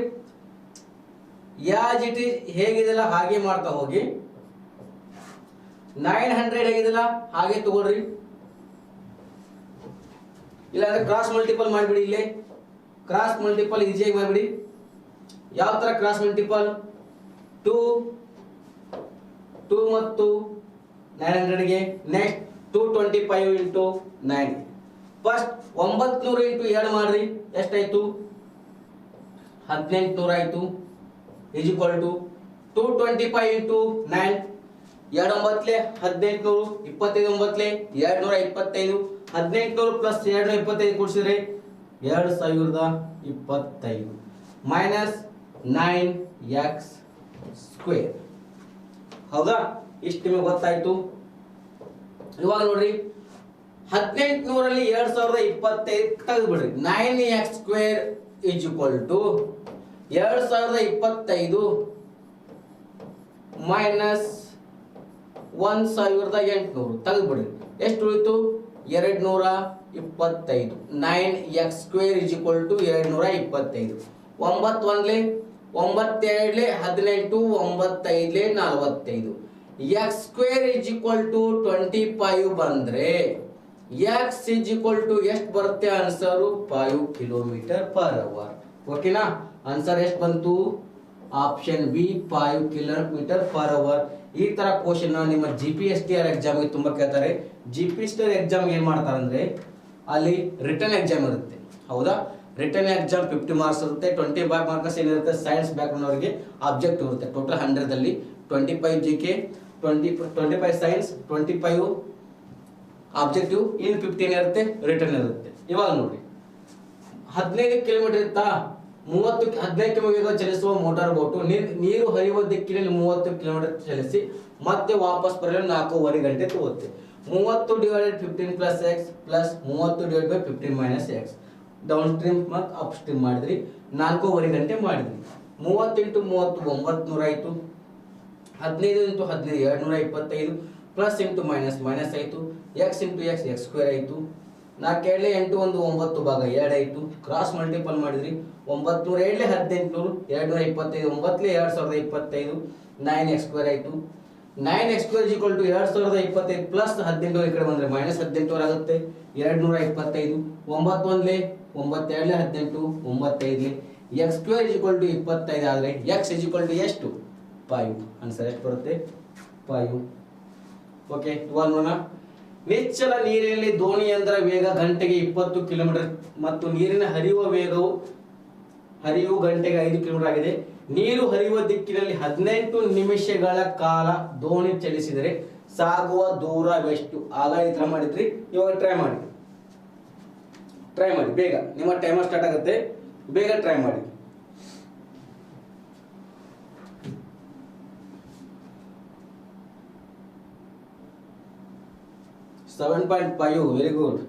ಯಾಸ್ ಇಟ್ ಈಸ್ ಹೇಗಿದೆಲ್ಲ ಹಾಗೆ ಮಾಡ್ತಾ ಹೋಗಿ. 900 ಹೇಗಿದೆಲ್ಲ ಹಾಗೆ ತಗೊಳ್ರಿ, ಇಲ್ಲಾಂದ್ರೆ ಕ್ರಾಸ್ ಮಲ್ಟಿಪಲ್ ಮಾಡಿಬಿಡಿ. ಇಲ್ಲೇ ಕ್ರಾಸ್ ಮಲ್ಟಿಪಲ್ ಈಸಿಯಾಗಿ ಮಾಡಿಬಿಡಿ. ಯಾವ ತರ ಕ್ರಾಸ್ ಮಲ್ಟಿಪಲ್? 2 ಮತ್ತು 900 ಗೆ ನೆಕ್ಸ್ಟ್ 225 ಇಂಟು 9. ಫಸ್ಟ್ 900 ಇಂಟು 2 ಮಾಡ್ರಿ, ಎಷ್ಟಾಯ್ತು? 1800 ಆಯ್ತು. Is equal to 225 into 9 2 9 1800 25 9 225 1800 plus 225 ಕೂಡಿಸಿದ್ರೆ 2025 ಮೈನಸ್ 9x ಸ್ಕ್ವೇರ್. ಹೌದಾ? ಇಷ್ಟು ನಿಮಗೆ ಗೊತ್ತಾಯ್ತು. ಇವಾಗ ನೋಡ್ರಿ 1800 2025 ತೆಗೆದು ಬಿಡ್ರಿ. 9x square is equal to 2025 minus 1800 ತೆಗೆದು ಬಿಡ್ರಿ. ಎಷ್ಟು ಉಳಿತು? 225. 9x square is equal to 225. 9 1 9 2 18 9 5 45. x square is equal to 25 ಬಂದ್ರೆ x ಈಸ್ ಈಕ್ವಲ್ ಟು ಎಷ್ಟು ಬರುತ್ತೆ ಆನ್ಸರ್? 5 kilometre per hour. ಓಕೆನಾ? ಆನ್ಸರ್ ಎಷ್ಟು ಬಂತು? Option B 5 kilometre per hour. ಈ ತರ ಕ್ವಶನ್ ನಿಮ್ಮ GPSTR ಎಕ್ಸಾಮ್ ಗೆ ತುಂಬಾ ಕೇಳ್ತಾರೆ. GPSTR ಎಕ್ಸಾಮ್ ಏನ್ ಮಾಡ್ತಾರೆ ಅಂದ್ರೆ ಅಲ್ಲಿ ರಿಟರ್ನ್ ಎಕ್ಸಾಮ್ ಇರುತ್ತೆ. ಹೌದಾ? ರಿಟರ್ನ್ ಎಕ್ಸಾಮ್ 50 ಮಾರ್ಕ್ಸ್ ಇರುತ್ತೆ. 25 ಮಾರ್ಕ್ಸ್ ಏನಿರುತ್ತೆ ಸೈನ್ಸ್ ಬ್ಯಾಕ್ಗ್ರೌಂಡ್ ಅವರಿಗೆ ಆಬ್ಜೆಕ್ಟಿವ್ ಇರುತ್ತೆ. ಟೋಟಲ್ 100 ಅಲ್ಲಿ 25 GK 25 ಸೈನ್ಸ್ 25 ಆಬ್ಜೆಕ್ಟಿವ್, ಇನ್ 15 ಇರುತ್ತೆ ರಿಟರ್ನ್ ಇರುತ್ತೆ. ಇವಾಗ ನೋಡಿ 15 ಕಿಲೋಮೀಟರ್ ಇತ್ತಾ, 15 ಕಿಲೋಮೀಟರ್ ಚಲಿಸುವ ಮೋಟಾರ್ ಬೋಟು ನೀರು ಹರಿಯುವ ದಿಕ್ಕಿನಲ್ಲಿ 30 ಕಿಲೋಮೀಟರ್ ಚಲಿಸಿ ಮತ್ತೆ ವಾಪಸ್ ಬರಲು 4.5 ಗಂಟೆ ತಗೋತ್ತೆ. 30 divided 15 plus X plus 30 divide by 15 minus X. Down stream ಮತ್ತು ಅಪ್ ಸ್ಟ್ರೀಮ್ ಮಾಡಿದ್ರಿ, 4.5 ಗಂಟೆ ಮಾಡಿದ್ರಿ. 30 ಇಂಟು 30 900 ಆಯಿತು. 15 into 15 225 plus into minus minus ಆಯಿತು. ಎಕ್ಸ್ ಇಂಟು ಎಕ್ಸ್ ಸ್ಕ್ವೇರ್ ಆಯಿತು. 4 2 8 1 9 ಭಾಗ 2 ಆಯಿತು. ಕ್ರಾಸ್ ಮಲ್ಟಿಪಲ್ ಮಾಡಿದ್ರಿ. 900 7 1800 225 9 2025 9x ಸ್ಕ್ವೇರ್ ಆಯಿತು. 9x square equal to 2025 plus 18 ಈ ಕಡೆ ಬಂದ್ರೆ ಮೈನಸ್ 18 ಆಗುತ್ತೆ. 225 9 1 9 2 18 9 5 x ಸ್ಕ್ವೇರ್ ಈಕ್ವಲ್ ಟು 25 ಆದರೆ x ಈಸ್ ಈಕ್ವಲ್ ಟು ಎಷ್ಟು? 5. ಆನ್ಸರ್ ಎಷ್ಟು ಬರುತ್ತೆ? 5. ಓಕೆ ಇವಾಗ ನೋಡೋಣ. ನಿಶ್ಚಲ ನೀರಿನಲ್ಲಿ ದೋಣಿಯೊಂದರ ವೇಗ ಗಂಟೆಗೆ 20 ಕಿಲೋಮೀಟರ್ ಮತ್ತು ನೀರಿನ ಹರಿವು ಗಂಟೆಗೆ 5 ಕಿಲೋಮೀಟರ್ ಆಗಿದೆ. ನೀರು ಹರಿಯುವ ದಿಕ್ಕಿನಲ್ಲಿ 18 ನಿಮಿಷಗಳ ಕಾಲ ದೋಣಿ ಚಲಿಸಿದರೆ ಸಾಗುವ ದೂರವೆಷ್ಟು? ಆಗ ಈ ತರ ಮಾಡಿದ್ರಿ, ಇವಾಗ ಟ್ರೈ ಮಾಡಿ ಬೇಗ, ನಿಮ್ಮ ಟೈಮರ್ ಸ್ಟಾರ್ಟ್ ಆಗುತ್ತೆ, ಬೇಗ ಟ್ರೈ ಮಾಡಿ. .5 ವೆರಿ ಗುಡ್.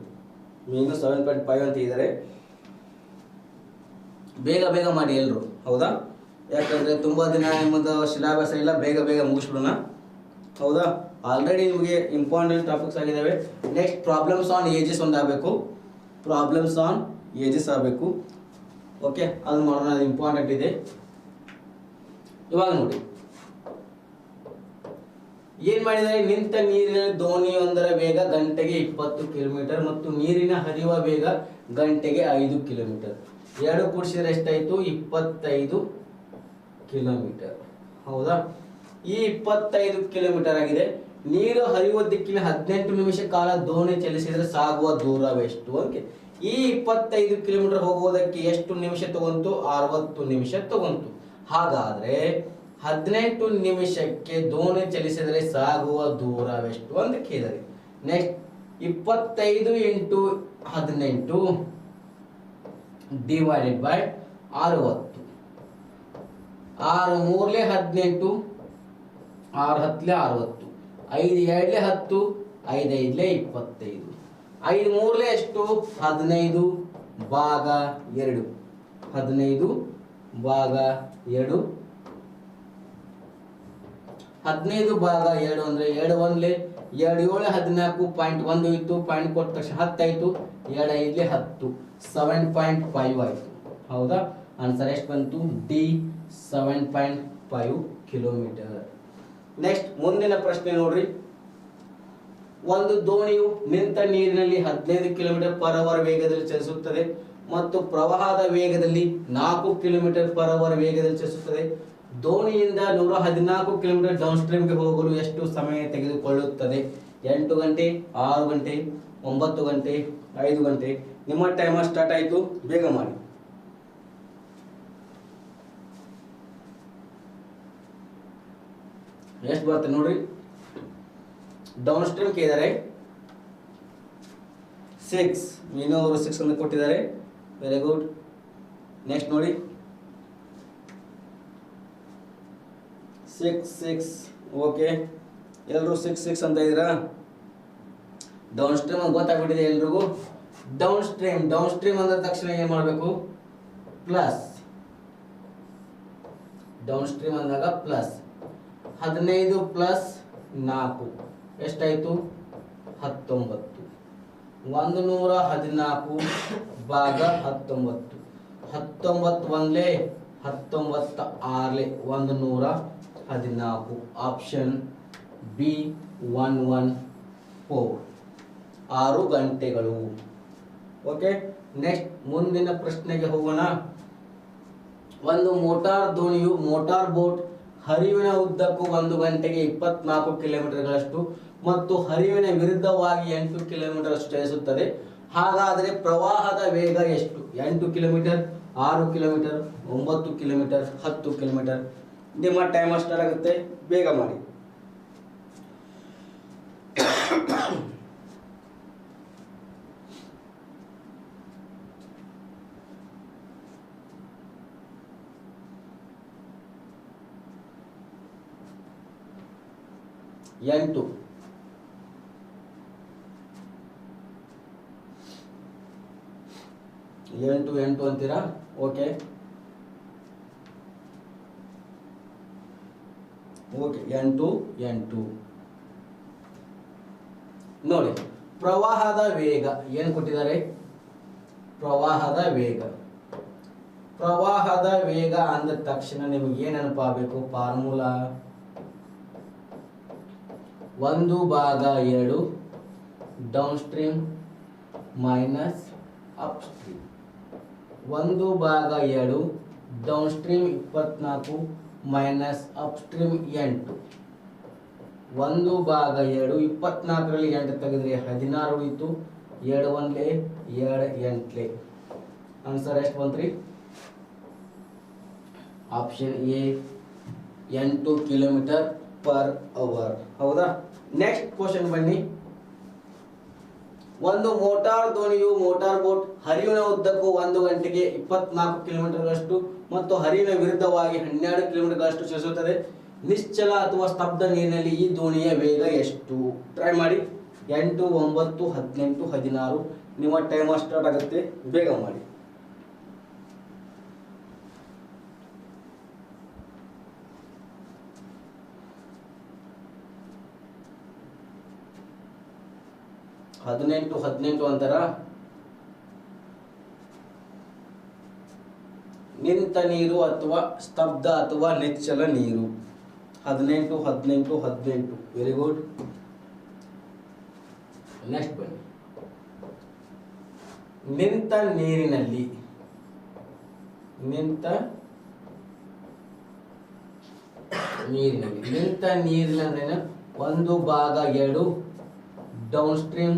ಮೀನು 7.5 ಅಂತ ಇದ್ದಾರೆ. ಬೇಗ ಬೇಗ ಮಾಡಿ ಎಲ್ರು, ಹೌದಾ? ಯಾಕಂದ್ರೆ ತುಂಬಾ ದಿನ ನಿಮ್ಮದು ಸಿಲೆಬಸ್ ಇಲ್ಲ, ಬೇಗ ಬೇಗ ಮುಗಿಸ್ಬಿಡೋಣ, ಹೌದಾ? ಆಲ್ರೆಡಿ ನಿಮಗೆ ಇಂಪಾರ್ಟೆಂಟ್ ಟಾಪಿಕ್ಸ್ ಆಗಿದ್ದಾವೆ. ನೆಕ್ಸ್ಟ್ ಪ್ರಾಬ್ಲಮ್ಸ್ ಆನ್ ಏಜಸ್ ಒಂದು ಆಗಬೇಕು, ಆಗಬೇಕು. ಓಕೆ, ಅದು ಮಾಡೋಣ, ಅದು ಇಂಪಾರ್ಟೆಂಟ್ ಇದೆ. ಇವಾಗ ನೋಡಿ ಏನ್ ಮಾಡಿದರೆ, ನಿಂತ ನೀರಿನ ದೋಣಿಯೊಂದರ ವೇಗ ಗಂಟೆಗೆ 20 ಕಿಲೋಮೀಟರ್ ಮತ್ತು ನೀರಿನ ಹರಿಯುವ ವೇಗ ಗಂಟೆಗೆ 5 ಕಿಲೋಮೀಟರ್. ಎರಡು ಕೂಡಿಸಿದ್ರೆ ಎಷ್ಟಾಯ್ತು? 25 ಕಿಲೋಮೀಟರ್, ಹೌದಾ? ಈ 25 ಕಿಲೋಮೀಟರ್ ಆಗಿದೆ. ನೀರು ಹರಿಯುವ ದಿಕ್ಕಿನ 18 ನಿಮಿಷ ಕಾಲ ದೋಣಿ ಚಲಿಸಿದರೆ ಸಾಗುವ ದೂರವೆಷ್ಟು? ಓಕೆ, ಈ 25 ಕಿಲೋಮೀಟರ್ ಹೋಗುವುದಕ್ಕೆ ಎಷ್ಟು ನಿಮಿಷ ತಗೊಂತು? 60 ನಿಮಿಷ ತಗೊಂತು. ಹಾಗಾದ್ರೆ 18 ನಿಮಿಷಕ್ಕೆ ದೋಣಿ ಚಲಿಸಿದರೆ ಸಾಗುವ ದೂರವೆಷ್ಟು ಅಂತ ಕೇಳಿದರೆ, ನೆಕ್ಸ್ಟ್ 25 × 18 ಡಿವೈಡೆಡ್ ಬೈ 60. 6 3 18, 6 10 60, 5 2 10, 5 5 25, 5 3 ಎಷ್ಟು? 15 ಭಾಗ 2, 15 ಭಾಗ 2, 15 ಭಾಗ 2 ಅಂದ್ರೆ 2 1 2 7 14.1 ಇತ್ತು, ಪಾಯಿಂಟ್ ಕೊಟ್ಟ ತಕ್ಷಣ 10 ಆಯ್ತು, 2 5 10, 7.5 ಆಯ್ತು, ಹೌದಾ? ಆನ್ಸರ್ ಎಷ್ಟು ಬಂತು? D, 7.5 kilometre. ನೆಕ್ಸ್ಟ್ ಮುಂದಿನ ಪ್ರಶ್ನೆ ನೋಡ್ರಿ. ಒಂದು ದೋಣಿಯು ನಿಂತ ನೀರಿನಲ್ಲಿ 15 ಕಿಲೋಮೀಟರ್ ಪರ್ ಅವರ್ ವೇಗದಲ್ಲಿ ಚಲಿಸುತ್ತದೆ ಮತ್ತು ಪ್ರವಾಹದ ವೇಗದಲ್ಲಿ 4 ಕಿಲೋಮೀಟರ್ ಪರ್ ಅವರ್ ವೇಗದಲ್ಲಿ ಚಲಿಸುತ್ತದೆ. ದೋಣಿಯಿಂದ 114 ಕಿಲೋಮೀಟರ್ ಡೌನ್ ಸ್ಟ್ರೀಮ್ಗೆ ಹೋಗಲು ಎಷ್ಟು ಸಮಯ ತೆಗೆದುಕೊಳ್ಳುತ್ತದೆ? 8 ಗಂಟೆ, 6 ಗಂಟೆ, 9 ಗಂಟೆ, 5 ಗಂಟೆ. ನಿಮ್ಮ ಟೈಮರ್ ಸ್ಟಾರ್ಟ್ ಆಯಿತು, ಬೇಗ ಮಾಡಿ. ಎಷ್ಟು ಬರುತ್ತೆ ನೋಡ್ರಿ. ಡೌನ್ ಸ್ಟ್ರೀಮ್ ಕೇಳಿದ್ದಾರೆ 6, ಮೀನು ಅವರು 6 ಅಂತ ಕೊಟ್ಟಿದ್ದಾರೆ, ವೆರಿ ಗುಡ್. ನೆಕ್ಸ್ಟ್ ನೋಡಿ 6 6, ಓಕೆ, ಎಲ್ಲರೂ 6 6 ಅಂತ ಇದ್ದೀರಾ? ಡೌನ್ ಸ್ಟ್ರೀಮ್ ಗೊತ್ತಾಗ್ಬಿಟ್ಟಿದೆ ಎಲ್ರಿಗೂ. ಡೌನ್ ಸ್ಟ್ರೀಮ್ ಅಂದ ತಕ್ಷಣ ಏನ್ ಮಾಡಬೇಕು? ಪ್ಲಸ್. ಡೌನ್ ಸ್ಟ್ರೀಮ್ ಅಂದಾಗ ಪ್ಲಸ್. 15 ಪ್ಲಸ್ 4 ಎಷ್ಟಾಯ್ತು? 19. 114 ಭಾಗ 19, 19 1 19 6 114. ಆಪ್ಷನ್ ಬಿ 114, 6 ಗಂಟೆಗಳು. ಓಕೆ, ನೆಕ್ಸ್ಟ್ ಮುಂದಿನ ಪ್ರಶ್ನೆಗೆ ಹೋಗೋಣ. ಒಂದು ಮೋಟಾರ್ ದೋಣಿಯು ಮೋಟಾರ್ ಬೋಟ್ ಹರಿವಿನ ಉದ್ದಕ್ಕೂ 1 ಗಂಟೆಗೆ 24 ಕಿಲೋಮೀಟರ್ಗಳಷ್ಟು ಮತ್ತು ಹರಿವಿನ ವಿರುದ್ಧವಾಗಿ 8 ಕಿಲೋಮೀಟರ್ ಅಷ್ಟು ಚಲಿಸುತ್ತದೆ. ಹಾಗಾದರೆ ಪ್ರವಾಹದ ವೇಗ ಎಷ್ಟು? 8 ಕಿಲೋಮೀಟರ್, 6 ಕಿಲೋಮೀಟರ್, 9 ಕಿಲೋಮೀಟರ್, 10 ಕಿಲೋಮೀಟರ್. ನಿಮ್ಮ ಟೈಮ್ ಸ್ಟಾರ್ಟ್ ಆಗುತ್ತೆ, ಬೇಗ ಮಾಡಿ. ಎಂಟು, 8 ಅಂತೀರಾ? ಓಕೆ, 8 ನೋಡಿ. ಪ್ರವಾಹದ ವೇಗ ಏನು ಕೊಟ್ಟಿದ್ದಾರೆ? ಪ್ರವಾಹದ ವೇಗ ಅಂದ ತಕ್ಷಣ ನಿಮಗೆ ಏನು ನೆನಪಾಗಬೇಕು? Formula 1/2 downstream minus upstream. 1/2 downstream 24 minus upstream 8. 1/2 24ರಲ್ಲಿ 8 ತೆಗೆದ್ರೆ 16 ಉಳಿತು. 2 1 2 8 ಆನ್ಸರ್ ಎಷ್ಟು ಬಂತ್ರಿ? Option A 8 kilometre per hour. ಹೌದಾ? ನೆಕ್ಸ್ಟ್ ಕ್ವಶನ್ ಬನ್ನಿ. ಒಂದು ಮೋಟಾರ್ ದೋಣಿಯು ಮೋಟಾರ್ ಬೋಟ್ ಹರಿವಿನ ಉದ್ದಕ್ಕೂ 1 ಗಂಟೆಗೆ 24 ಕಿಲೋಮೀಟರ್ಗಳಷ್ಟು ಮತ್ತು ಹರಿವಿನ ವಿರುದ್ಧವಾಗಿ 12 ಕಿಲೋಮೀಟರ್ಗಳಷ್ಟು ಚಲಿಸುತ್ತದೆ. ನಿಶ್ಚಲ ಅಥವಾ ಸ್ತಬ್ಧ ನೀರಿನಲ್ಲಿ ಈ ದೋಣಿಯ ವೇಗ ಎಷ್ಟು? ಟ್ರೈ ಮಾಡಿ. 8 9 18 16 ನಿಮ್ಮ ಟೈಮರ್ ಸ್ಟಾರ್ಟ್ ಆಗುತ್ತೆ, ಬೇಗ ಮಾಡಿ. ಹದಿನೆಂಟು ಅಂತರ. ನಿಂತ ನೀರು ಅಥವಾ ಸ್ತಬ್ಧ ಅಥವಾ ನಿಶ್ಚಲ ನೀರು. 18 ವೆರಿ ಗುಡ್. ನೆಕ್ಸ್ಟ್ ಬನ್ನಿ. ನಿಂತ ನೀರಿನಲ್ಲಿ 1/2 downstream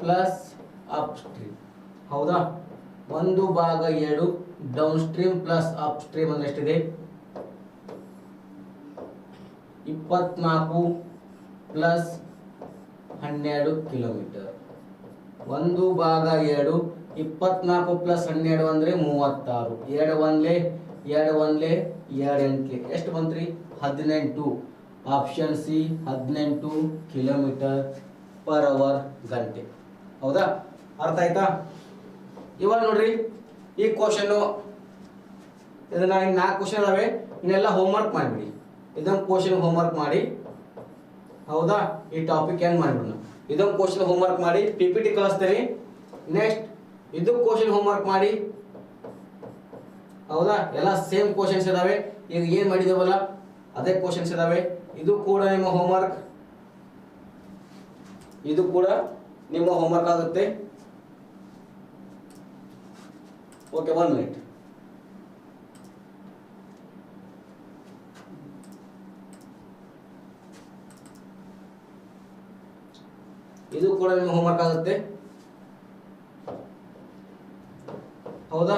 plus upstream. ಹೌದಾ? 1/2 downstream plus upstream ಅಂದ್ರೆ ಎಷ್ಟಿದೆ? 24 ಪ್ಲಸ್ 12 ಕಿಲೋಮೀಟರ್. 1/2 24 ಪ್ಲಸ್ 12 ಅಂದ್ರೆ 36. 2 1 2 8 ಎಷ್ಟು ಬಂತ್ರಿ? 18. Option C 18 kilometre per hour ಗಂಟೆ. ಹೌದಾ? ಅರ್ಥ ಆಯ್ತಾ? ಇವಾಗ ನೋಡ್ರಿ ಈ ಕ್ವಶನ್, ಇದನ್ನ 4 ಕ್ವಶನ್ ಅದಾವೆ. ಇನ್ನೆಲ್ಲ ಹೋಮ್ವರ್ಕ್ ಮಾಡಿಬಿಡಿ. ಇದೊಂದು ಕ್ವಶನ್ ಹೋಮ್ವರ್ಕ್ ಮಾಡಿ. ಹೌದಾ? ಈ ಟಾಪಿಕ್ ಏನ್ ಮಾಡ್ಬಿಡೋಣ. ಇದೊಂದು ಕ್ವಶನ್ ಹೋಮ್ವರ್ಕ್ ಮಾಡಿ, PPT ಕಳಿಸ್ತೀನಿ. ನೆಕ್ಸ್ಟ್ ಇದು ಕ್ವಶನ್ ಹೋಮ್ವರ್ಕ್ ಮಾಡಿ. ಹೌದಾ? ಎಲ್ಲ ಸೇಮ್ ಕ್ವಶನ್ಸ್ ಇದಾವೆ. ಈಗ ಏನ್ ಮಾಡಿದೇವಲ್ಲ ಅದೇ ಕ್ವಶನ್ಸ್ ಇದಾವೆ. ಇದು ಕೂಡ ನಿಮ್ಮ ಹೋಮ್ವರ್ಕ್. ಇದು ಕೂಡ ನಿಮ್ಮ ಹೋಮ್ವರ್ಕ್ ಆಗುತ್ತೆ. Okay, 1 minute. ಇದು ಕೂಡ ನಿಮ್ಮ ಹೋಮ್ವರ್ಕ್ ಆಗುತ್ತೆ. ಹೌದಾ?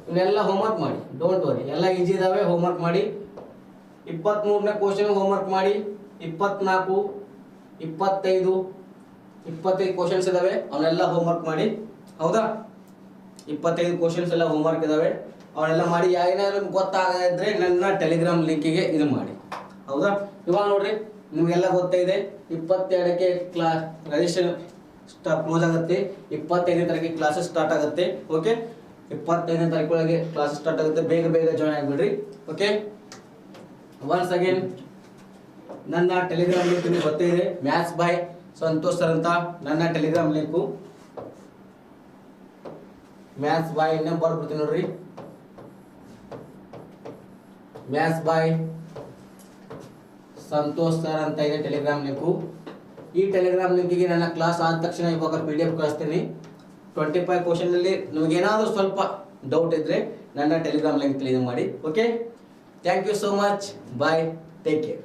ಇವನ್ನೆಲ್ಲ ಹೋಮ್ವರ್ಕ್ ಮಾಡಿ, ಡೋಂಟ್ ವರಿ, ಎಲ್ಲ ಈಜಿ ಇದಾವೆ. ಹೋಮ್ವರ್ಕ್ ಮಾಡಿ. 23ನೇ ಕ್ವಶನ್ ಹೋಮ್ವರ್ಕ್ ಮಾಡಿ. 24 25 ಕ್ವಶನ್ಸ್ ಇದಾವೆ, ಅವನ್ನೆಲ್ಲ ಹೋಮ್ವರ್ಕ್ ಮಾಡಿ. ಹೌದಾ? 25 ಕ್ವಶನ್ಸ್ ಎಲ್ಲ ಹೋಮ್ವರ್ಕ್ ಇದಾವೆ, ಅವನ್ನೆಲ್ಲ ಮಾಡಿ. ಏನಾದ್ರು ಗೊತ್ತಾಗದಿದ್ರೆ ನನ್ನ ಟೆಲಿಗ್ರಾಮ್ ಲಿಂಕಿಗೆ ಇದು ಮಾಡಿ. ಹೌದಾ? ಇವಾಗ ನೋಡ್ರಿ ನಿಮಗೆಲ್ಲ ಗೊತ್ತಾಗಿದೆ. 22ಕ್ಕೆ ಕ್ಲಾಸ್ ರಿಜಿಸ್ಟ್ರೇಷನ್ ಕ್ಲೋಸ್ ಆಗುತ್ತೆ. 25ನೇ ತಾರೀಕಿಗೆ ಕ್ಲಾಸಸ್ ಸ್ಟಾರ್ಟ್ ಆಗುತ್ತೆ. ಓಕೆ, 25ನೇ ತಾರೀಕೊಳಗೆ ಕ್ಲಾಸಸ್ ಸ್ಟಾರ್ಟ್ ಆಗುತ್ತೆ. ಬೇಗ ಜಾಯ್ನ್ ಆಗಿಬಿಡ್ರಿ. ಓಕೆ, ಒನ್ಸ್ ಅಗೇನ್ ನನ್ನ ಟೆಲಿಗ್ರಾಮ್ ಲಿಂಕ್ ನಿಮಗೆ ಗೊತ್ತಿದೆ. ಮ್ಯಾಥ್ಸ್ ಬಾಯ್ ಸಂತೋಷ್ ಸರ್ ಅಂತ ನನ್ನ ಟೆಲಿಗ್ರಾಮ್ ಲಿಂಕು. ಮ್ಯಾಥ್ಸ್ ಬಾಯ್ ನಂಬರ್ ಬರ್ತೀನಿ ನೋಡ್ರಿ. ಮ್ಯಾಥ್ಸ್ ಬಾಯ್ ಸಂತೋಷ್ ಸರ್ ಅಂತ ಇದೆ ಟೆಲಿಗ್ರಾಮ್ ಲಿಂಕು. ಈ ಟೆಲಿಗ್ರಾಮ್ ಲಿಂಕಿಗೆ ನನ್ನ ಕ್ಲಾಸ್ ಆದ ತಕ್ಷಣ ಇವಾಗ PDF ಕಳಿಸ್ತೀನಿ. 25 ಕ್ವಶನ್ ಅಲ್ಲಿ ನಿಮಗೆ ಏನಾದರೂ ಸ್ವಲ್ಪ ಡೌಟ್ ಇದ್ರೆ ನನ್ನ ಟೆಲಿಗ್ರಾಮ್ ಲಿಂಕ್ ಕ್ಲಿಕ್ ಮಾಡಿ. Okay, thank you so much. Bye, take care.